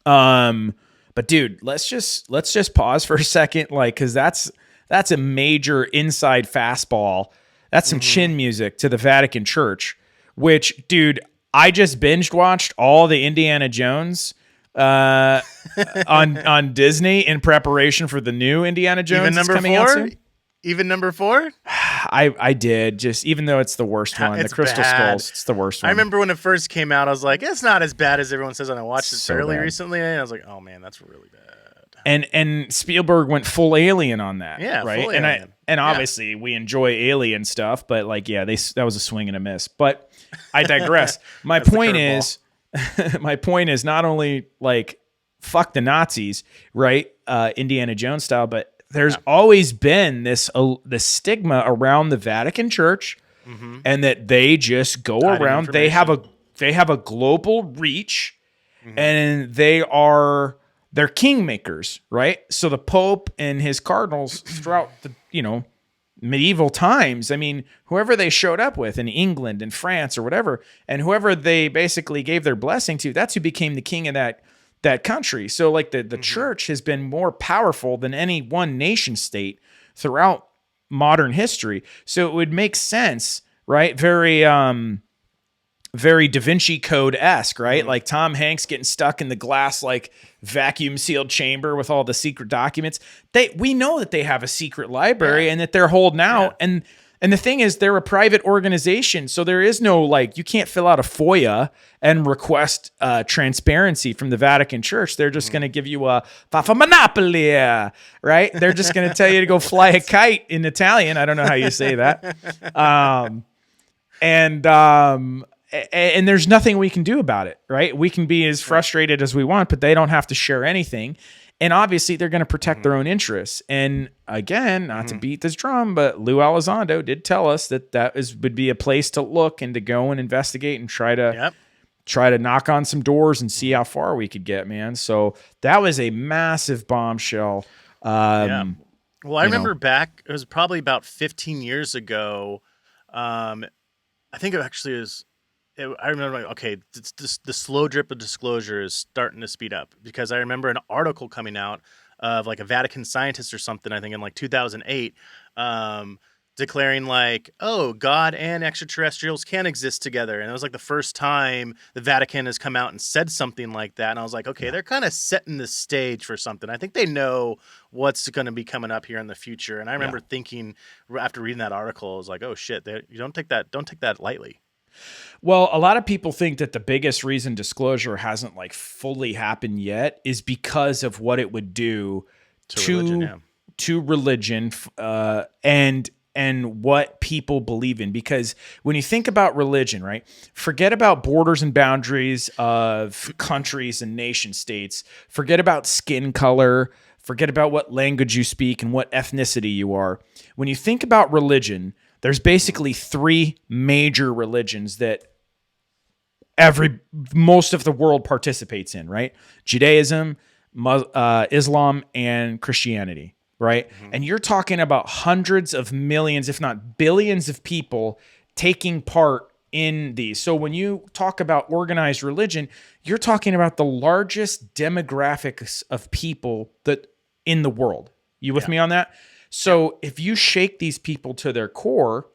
But dude, let's just pause for a second, like, cause that's a major inside fastball. That's some chin music to the Vatican Church, which, dude, I just binge watched all the Indiana Jones on Disney in preparation for the new Indiana Jones coming out soon. Even number 4? I did, just even though it's the worst one, the Crystal Skulls, it's the worst one. I remember when it first came out, I was like, it's not as bad as everyone says, and I watched it fairly recently, and I was like, oh man, that's really bad. And Spielberg went full Alien on that, right? Full Alien. And obviously we enjoy Alien stuff, but like, that was a swing and a miss. But I digress. My point is not only like fuck the Nazis, right? Indiana Jones style, but there's always been this the stigma around the Vatican Church, and that they just go around. They have a global reach, and they're kingmakers, right? So the Pope and his cardinals throughout the medieval times, I mean, whoever they showed up with in England and France or whatever, and whoever they basically gave their blessing to, that's who became the king of that country. So like the church has been more powerful than any one nation state throughout modern history. So it would make sense, right? Very Da Vinci Code-esque, right? Like Tom Hanks getting stuck in the glass, like vacuum sealed chamber with all the secret documents. We know that they have a secret library and that they're holding out. And the thing is, they're a private organization. So there is no, like, you can't fill out a FOIA and request transparency from the Vatican Church. They're just going to give you a Fafa Monopoly, right? They're just going to tell you to go fly a kite in Italian. I don't know how you say that. And there's nothing we can do about it, right? We can be as frustrated as we want, but they don't have to share anything. And obviously, they're going to protect their own interests. And again, not to beat this drum, but Lou Elizondo did tell us that would be a place to look and to go and investigate and try to knock on some doors and see how far we could get, man. So that was a massive bombshell. Well, I remember back, it was probably about 15 years ago. I think it actually was. I remember, okay, the slow drip of disclosure is starting to speed up, because I remember an article coming out of like a Vatican scientist or something, I think in like 2008, declaring like, oh, God and extraterrestrials can exist together. And it was like the first time the Vatican has come out and said something like that. And I was like, okay, they're kind of setting the stage for something. I think they know what's going to be coming up here in the future. And I remember thinking after reading that article, I was like, oh shit, you don't take that lightly. Well, a lot of people think that the biggest reason disclosure hasn't like fully happened yet is because of what it would do to religion, and what people believe in. Because when you think about religion, right, forget about borders and boundaries of countries and nation states. Forget about skin color. Forget about what language you speak and what ethnicity you are. When you think about religion, there's basically 3 major religions that most of the world participates in, right? Judaism, Islam, and Christianity, right? And you're talking about hundreds of millions, if not billions of people taking part in these. So when you talk about organized religion, you're talking about the largest demographics of people that in the world. You with me on that? So if you shake these people to their core,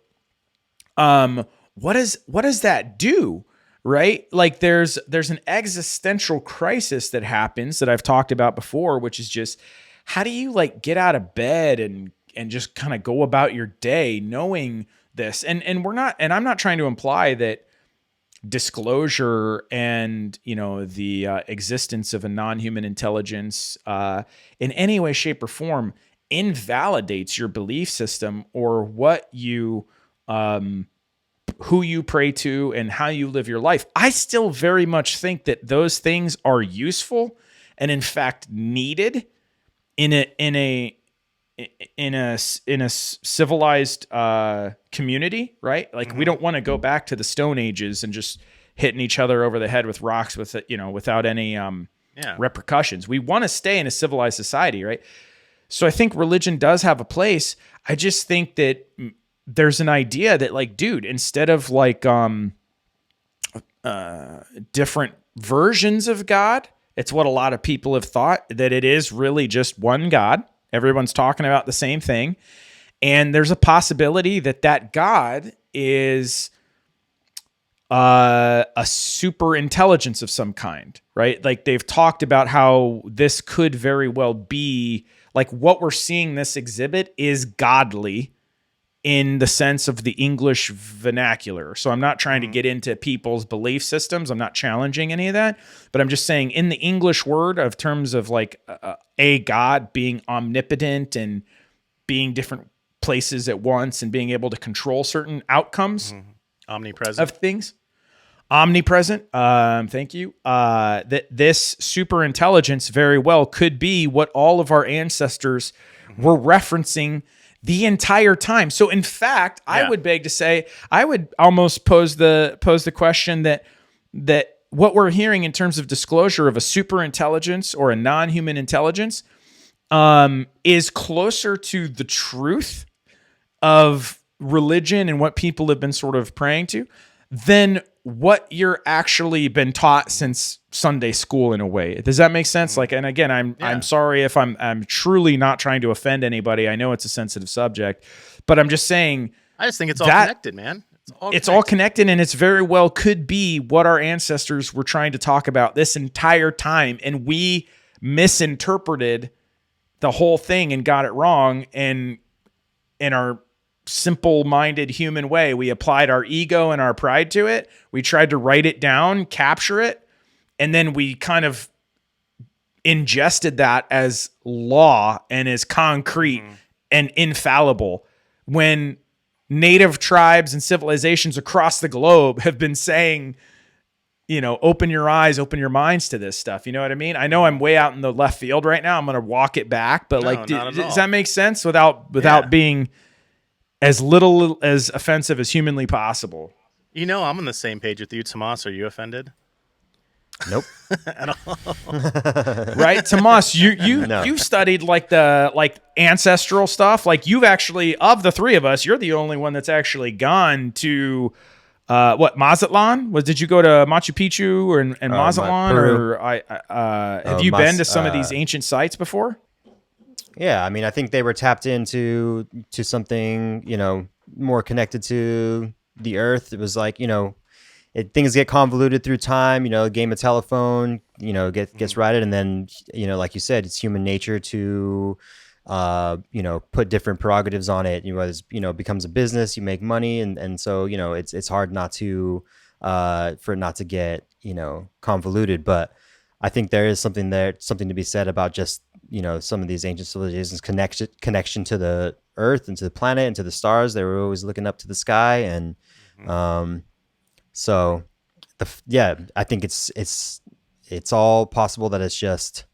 what does that do? Right? Like there's an existential crisis that happens that I've talked about before, which is just, how do you like get out of bed and just kind of go about your day knowing this? And I'm not trying to imply that disclosure and, you know, the existence of a non-human intelligence in any way, shape, or form invalidates your belief system or what you who you pray to and how you live your life. I still very much think that those things are useful and in fact needed in a civilized community, right? Like we don't want to go back to the Stone Ages and just hitting each other over the head with rocks with it, you know, without any repercussions. We want to stay in a civilized society, right? So I think religion does have a place. I just think that there's an idea that, like, dude, instead of like different versions of God, it's what a lot of people have thought, that it is really just one God. Everyone's talking about the same thing. And there's a possibility that that God is a super intelligence of some kind, right? Like they've talked about how this could very well be, like what we're seeing this exhibit is godly in the sense of the English vernacular. So I'm not trying to get into people's belief systems. I'm not challenging any of that, but I'm just saying in the English word of terms of like a God being omnipotent and being different places at once and being able to control certain outcomes Omnipresent of things. Omnipresent. Thank you. That this super intelligence very well could be what all of our ancestors were referencing the entire time. So in fact, I would beg to say, I would almost pose the question that what we're hearing in terms of disclosure of a super intelligence or a non-human intelligence is closer to the truth of religion and what people have been sort of praying to than what you're actually been taught since Sunday school in a way. Does that make sense? Like, and again, I'm sorry if I'm truly not trying to offend anybody. I know it's a sensitive subject, but I'm just saying. I just think it's all connected, man. It's all connected, and it's very well could be what our ancestors were trying to talk about this entire time, and we misinterpreted the whole thing and got it wrong, and in our simple-minded human way, we applied our ego and our pride to it. We tried to write it down, capture it, and then we kind of ingested that as law and as concrete and infallible, when native tribes and civilizations across the globe have been saying, you know, open your eyes, open your minds to this stuff. You know what I mean? I know I'm way out in the left field right now. I'm going to walk it back, but does that make sense without being as little as offensive as humanly possible? You know, I'm on the same page with you, Tomas. Are you offended? Nope. At all? Right, Tomas, you've studied like ancestral stuff. Like you've actually, of the three of us, you're the only one that's actually gone to Mazatlan? Did you go to Machu Picchu and Mazatlan, Peru. or have you been to some of these ancient sites before? Yeah, I mean, I think they were tapped into something, you know, more connected to the earth. It was like, you know, things get convoluted through time. You know, a game of telephone, you know, gets righted, and then, you know, like you said, it's human nature to, you know, put different prerogatives on it. You know, it becomes a business. You make money, and so, you know, it's hard not to for it not to get, you know, convoluted. But I think there is something to be said about just, you know, some of these ancient civilizations connection to the earth and to the planet and to the stars. They were always looking up to the sky, and so I think it's all possible that it's just,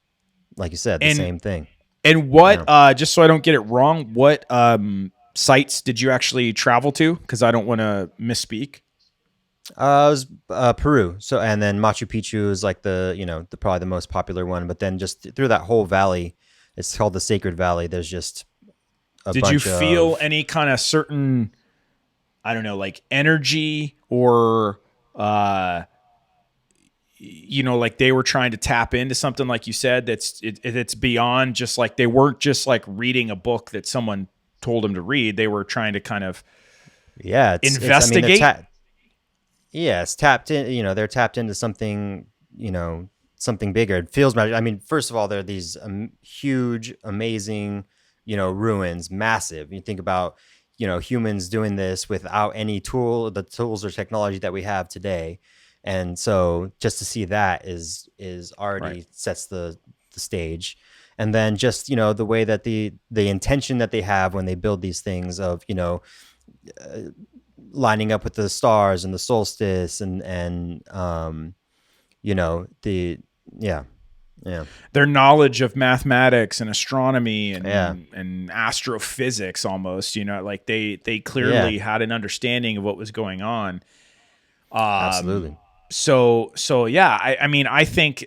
like you said, the same thing. And what, just so I don't get it wrong, what sites did you actually travel to? Because I don't want to misspeak. It was Peru. So, and then Machu Picchu is like probably the most popular one. But then just through that whole valley, it's called the Sacred Valley. There's just a bunch. Did you feel any kind of certain, I don't know, like energy or, you know, like they were trying to tap into something, like you said, that's beyond just like, they weren't just like reading a book that someone told them to read. They were trying to kind of investigate. It's tapped in, you know, they're tapped into something, you know, something bigger. It feels magic. I mean, first of all, there are these huge, amazing, you know, ruins, massive. You think about, you know, humans doing this without any the tools or technology that we have today. And so just to see that is already Right. sets the stage. And then just, the way that the intention that they have when they build these things of, lining up with the stars and the solstice and the yeah. Their knowledge of mathematics and astronomy Yeah. and astrophysics almost, like they clearly had an understanding of what was going on. Absolutely. So yeah, I mean, I think,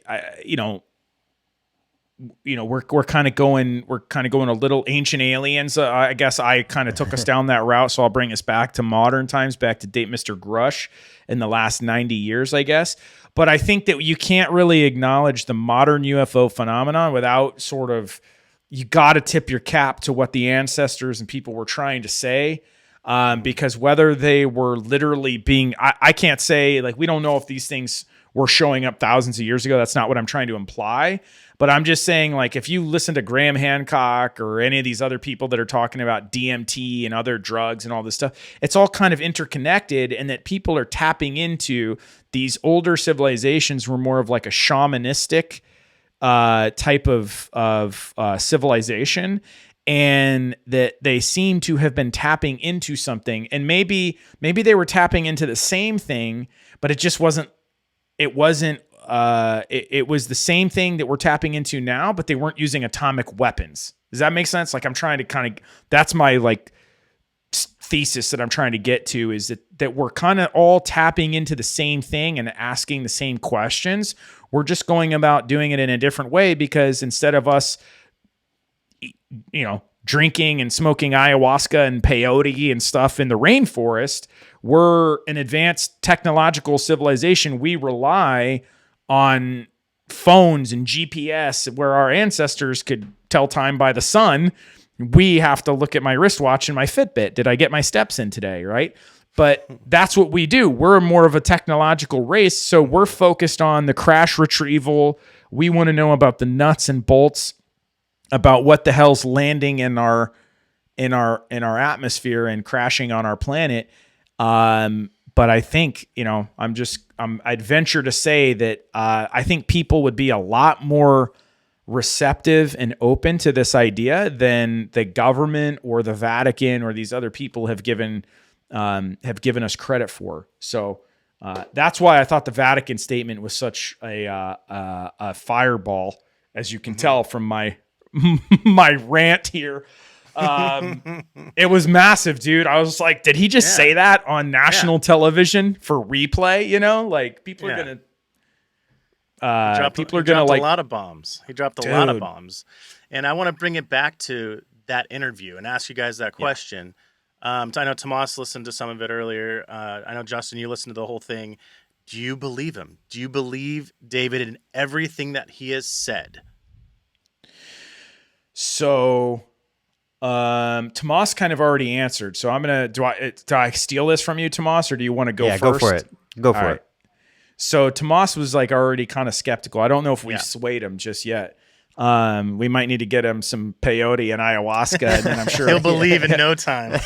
we're kind of going a little Ancient Aliens. I guess I kind of took us down that route. So I'll bring us back to modern times, back to date Mr. Grusch in the last 90 years, I guess. But I think that you can't really acknowledge the modern UFO phenomenon without sort of, you got to tip your cap to what the ancestors and people were trying to say. Because whether they were literally being, I can't say, like, we don't know if these things were showing up thousands of years ago. That's not what I'm trying to imply. But I'm just saying, like, if you listen to Graham Hancock or any of these other people that are talking about DMT and other drugs and all this stuff, it's all kind of interconnected, and that people are tapping into these older civilizations were more of like a shamanistic type of civilization, and that they seem to have been tapping into something. And maybe they were tapping into the same thing, but it just wasn't. It wasn't. It was the same thing that we're tapping into now, but they weren't using atomic weapons. Does that make sense? Like, I'm trying to kind of, that's my like thesis that I'm trying to get to, is that we're kind of all tapping into the same thing and asking the same questions. We're just going about doing it in a different way, because instead of us, drinking and smoking ayahuasca and peyote and stuff in the rainforest, we're an advanced technological civilization. We rely on phones and GPS, where our ancestors could tell time by the sun. We have to look at my wristwatch and my Fitbit. Did I get my steps in today? Right. But that's what we do. We're more of a technological race. So we're focused on the crash retrieval. We want to know about the nuts and bolts, about what the hell's landing in our atmosphere and crashing on our planet. But I think, I'd venture to say that I think people would be a lot more receptive and open to this idea than the government or the Vatican or these other people have given us credit for. So that's why I thought the Vatican statement was such a fireball, as you can tell from my rant here. It was massive, dude. I was like, did he just say that on national television for replay? Like, people are gonna He dropped a lot of bombs. He dropped a lot of bombs. And I want to bring it back to that interview and ask you guys that question. I know Tomas listened to some of it earlier. I know, Justin, you listened to the whole thing. Do you believe him? Do you believe David in everything that he has said? So Tomas kind of already answered. So I'm gonna do I steal this from you, Tomas, or do you want to go first? Go for it. Go for it. So Tomas was like already kind of skeptical. I don't know if we've swayed him just yet. We might need to get him some peyote and ayahuasca, and then I'm sure he'll believe in no time.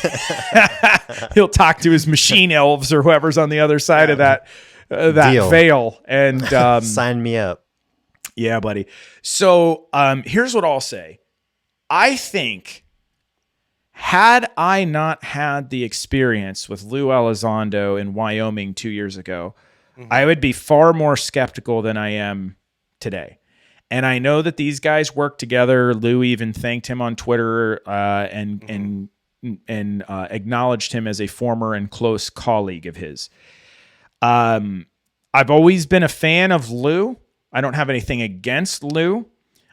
He'll talk to his machine elves or whoever's on the other side of that veil, and sign me up. Yeah, buddy. So here's what I'll say. I think, had I not had the experience with Lou Elizondo in Wyoming 2 years ago, I would be far more skeptical than I am today. And I know that these guys work together. Lou even thanked him on Twitter and acknowledged him as a former and close colleague of his. I've always been a fan of Lou. I don't have anything against Lou.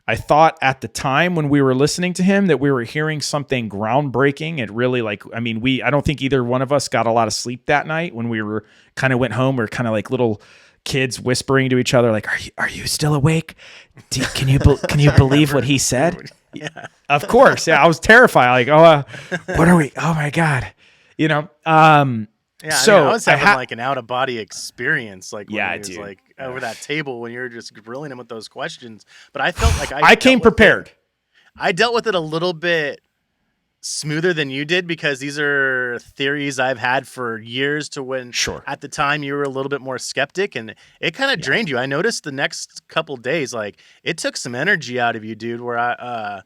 I thought at the time when we were listening to him that we were hearing something groundbreaking. It really, I don't think either one of us got a lot of sleep that night when we were kind of went home. We were kind of like little kids whispering to each other, like, "Are you still awake? Can you believe what he said?" Yeah. Of course. Yeah, I was terrified. Like, what are we? Oh my God, Yeah, So I was having like an out of body experience, like when he was dude. like over that table when you were just grilling him with those questions. But I felt like I came prepared. I dealt with it a little bit smoother than you did because these are theories I've had for years to when Sure. at the time you were a little bit more skeptic and it kind of drained you. I noticed the next couple days, like it took some energy out of you, dude, where I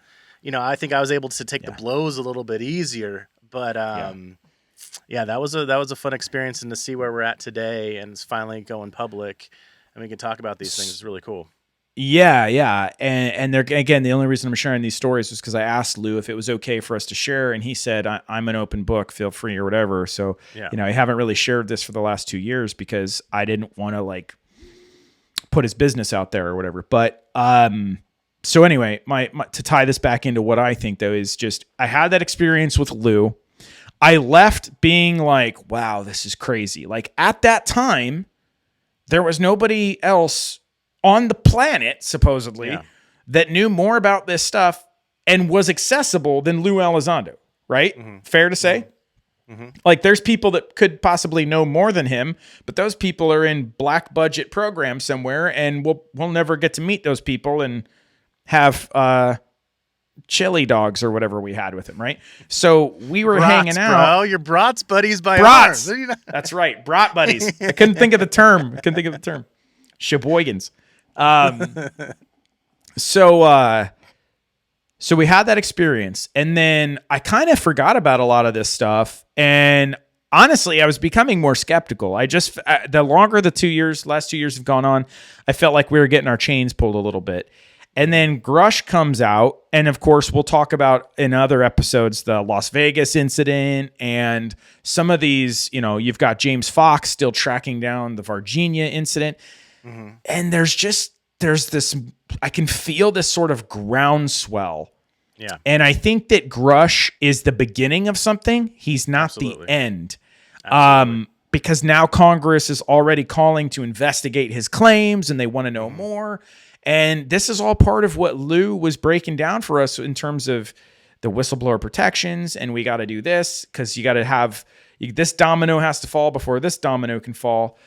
think I was able to take the blows a little bit easier, but that was a fun experience, and to see where we're at today and it's finally going public and we can talk about these things is really cool. Yeah. And they're, again, the only reason I'm sharing these stories is because I asked Lou if it was okay for us to share, and he said, I'm an open book, feel free or whatever. So, I haven't really shared this for the last 2 years because I didn't want to like put his business out there or whatever. But, so anyway, my to tie this back into what I think though is just, I had that experience with Lou. I left being like, wow, this is crazy. Like at that time, there was nobody else on the planet, supposedly, that knew more about this stuff and was accessible than Lou Elizondo, right? Mm-hmm. Fair to say? Mm-hmm. Like, there's people that could possibly know more than him, but those people are in black budget programs somewhere, and we'll never get to meet those people and have chili dogs or whatever we had with him, right? So we were hanging out. Bro, your brats buddies by brats. Arms. That's right, brat buddies. I couldn't think of the term. Sheboygans. So we had that experience, and then I kind of forgot about a lot of this stuff, and honestly, I was becoming more skeptical. The longer the last 2 years have gone on, I felt like we were getting our chains pulled a little bit. And then Grusch comes out, and of course, we'll talk about in other episodes the Las Vegas incident and some of these, you've got James Fox still tracking down the Virginia incident. Mm-hmm. And there's this, I can feel this sort of groundswell. Yeah. And I think that Grusch is the beginning of something. He's not the end. Because now Congress is already calling to investigate his claims and they want to know more. And this is all part of what Lou was breaking down for us in terms of the whistleblower protections. And we got to do this because you got to have this domino has to fall before this domino can fall.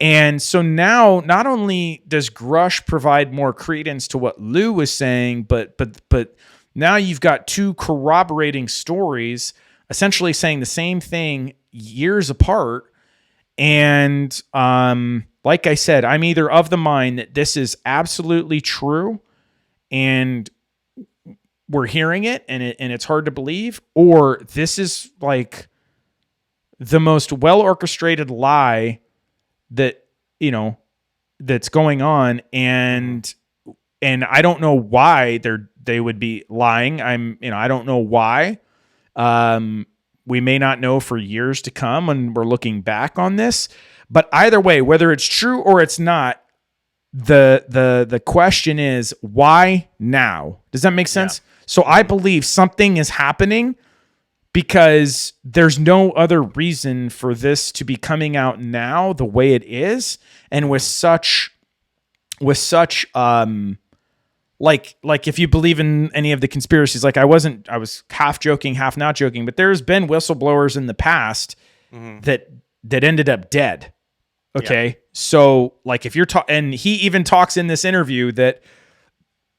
And so now, not only does Grusch provide more credence to what Lou was saying, but now you've got two corroborating stories, essentially saying the same thing years apart. And like I said, I'm either of the mind that this is absolutely true, and we're hearing it, and it's hard to believe, or this is like the most well orchestrated lie that that's going on, and I don't know why they would be lying. I don't know why. We may not know for years to come when we're looking back on this, but either way, whether it's true or it's not, the question is why now? Does that make sense? Yeah. So I believe something is happening, because there's no other reason for this to be coming out now the way it is, and with such like if you believe in any of the conspiracies, like I was half joking, half not joking, but there's been whistleblowers in the past that ended up dead. Okay. Yeah. So like if you're and he even talks in this interview that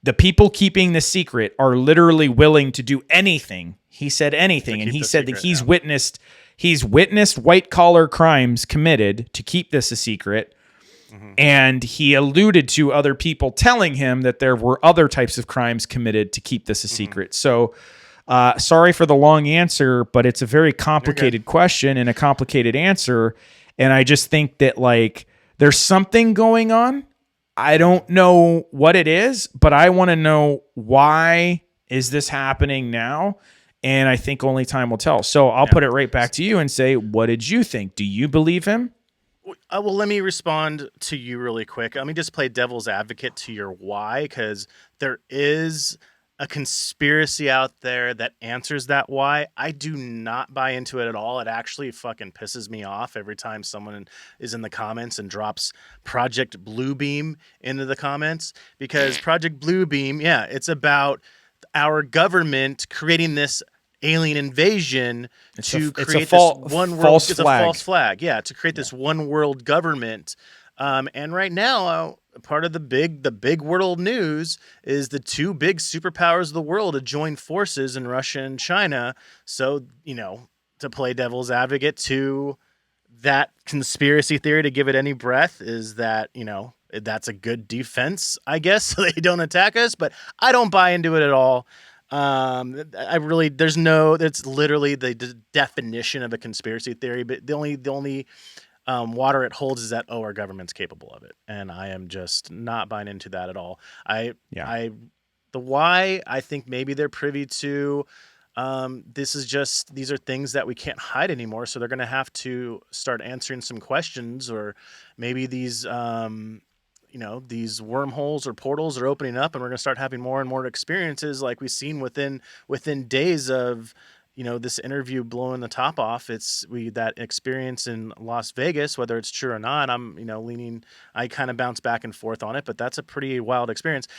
the people keeping the secret are literally willing to do anything. He said anything, and he said that he's witnessed white collar crimes committed to keep this a secret. Mm-hmm. And he alluded to other people telling him that there were other types of crimes committed to keep this a secret. So sorry for the long answer, but it's a very complicated question and a complicated answer. And I just think that like there's something going on. I don't know what it is, but I want to know, why is this happening now? And I think only time will tell. So I'll put it right back to you and say, what did you think? Do you believe him? Well, let me respond to you really quick. Let me just play devil's advocate to your why, because there is a conspiracy out there that answers that why. I do not buy into it at all. It actually fucking pisses me off every time someone is in the comments and drops Project Bluebeam into the comments, because Project Bluebeam, it's about our government creating this alien invasion to create this one world. It's a false flag. Yeah, to create this one world government And right now, part of the big world news is the two big superpowers of the world to join forces in Russia and China. So, to play devil's advocate to that conspiracy theory, to give it any breath, is that, that's a good defense, I guess, so they don't attack us. But I don't buy into it at all. It's literally the definition of a conspiracy theory, but the only water it holds is that, our government's capable of it. And I am just not buying into that at all. The why, I think maybe they're privy to, these are things that we can't hide anymore. So they're going to have to start answering some questions, or maybe these wormholes or portals are opening up, and we're going to start having more and more experiences like we've seen within days of, this interview blowing the top off. That experience in Las Vegas, whether it's true or not, I'm, I kind of bounce back and forth on it, but that's a pretty wild experience.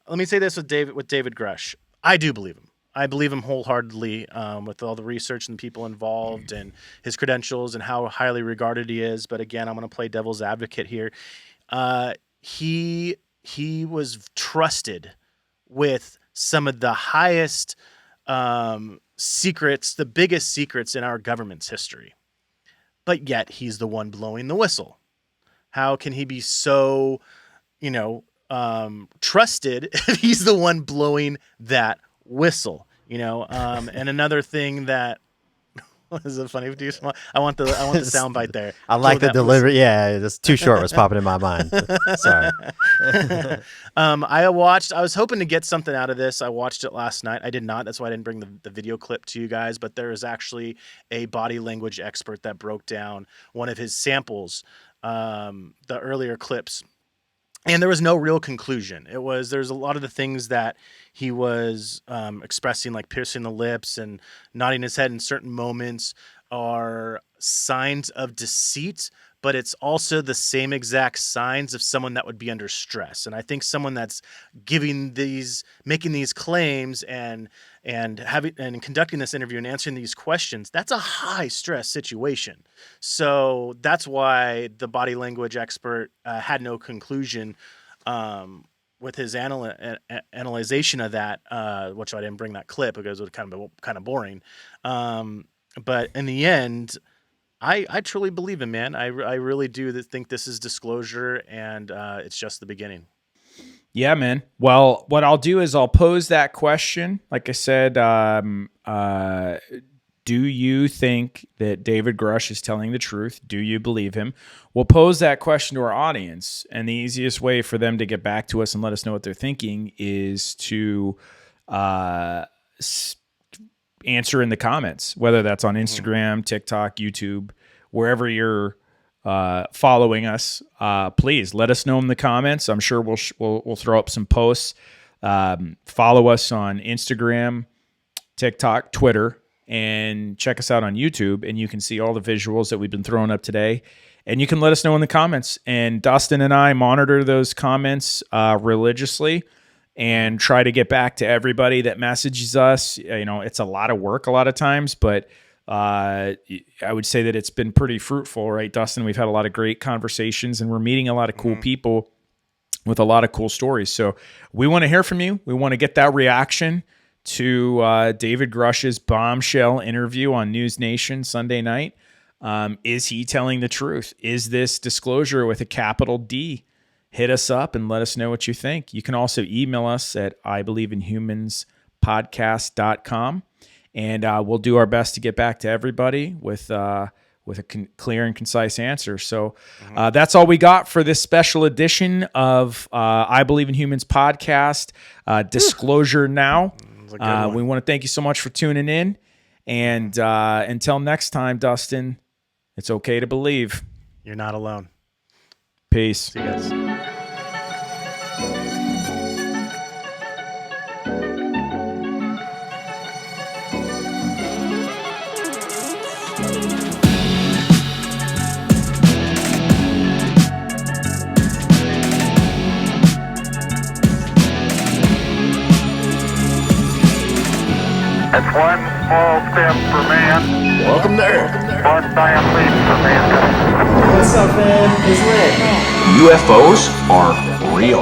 Let me say this with David Grusch. I do believe him. I believe him wholeheartedly, with all the research and the people involved and his credentials and how highly regarded he is. But again, I'm going to play devil's advocate here. He was trusted with some of the highest secrets, the biggest secrets in our government's history. But yet he's the one blowing the whistle. How can he be so, trusted if he's the one blowing that whistle? And another thing that is it funny? I want the soundbite there. I like the delivery. Yeah, it's too short. Was popping in my mind. Sorry. I was hoping to get something out of this. I watched it last night. I did not. That's why I didn't bring the video clip to you guys. But there is actually a body language expert that broke down one of his samples, the earlier clips. And there was no real conclusion. There's a lot of the things that he was expressing, like piercing the lips and nodding his head in certain moments, are signs of deceit, but it's also the same exact signs of someone that would be under stress. And I think someone that's making these claims and conducting this interview and answering these questions, that's a high stress situation. So that's why the body language expert had no conclusion with his analyzation of that, which I didn't bring that clip because it was kind of boring. But in the end, I truly believe him, man. I really do think this is disclosure, and it's just the beginning. Yeah, man. Well, what I'll do is I'll pose that question. Like I said, do you think that David Grusch is telling the truth? Do you believe him? We'll pose that question to our audience, and the easiest way for them to get back to us and let us know what they're thinking is to answer in the comments, whether that's on Instagram, TikTok, YouTube, wherever you're following us. Please let us know in the comments. I'm sure we'll throw up some posts. Follow us on Instagram, TikTok, Twitter, and check us out on YouTube, and you can see all the visuals that we've been throwing up today. And you can let us know in the comments. And Dustin and I monitor those comments religiously and try to get back to everybody that messages us. It's a lot of work a lot of times, but I would say that it's been pretty fruitful, right, Dustin? We've had a lot of great conversations, and we're meeting a lot of cool people with a lot of cool stories. So we want to hear from you. We want to get that reaction to David Grusch's bombshell interview on News Nation Sunday night. Is he telling the truth? Is this disclosure with a capital D? Hit us up and let us know what you think. You can also email us at ibelieveinhumanspodcast.com, and we'll do our best to get back to everybody with a clear and concise answer. So that's all we got for this special edition of I Believe in Humans podcast, Disclosure Now. We want to thank you so much for tuning in. And until next time, Dustin, it's okay to believe. You're not alone. Peace. See you guys. It's one small step for man. Welcome there. One giant leap for mankind. What's up, man? It's lit. UFOs are real.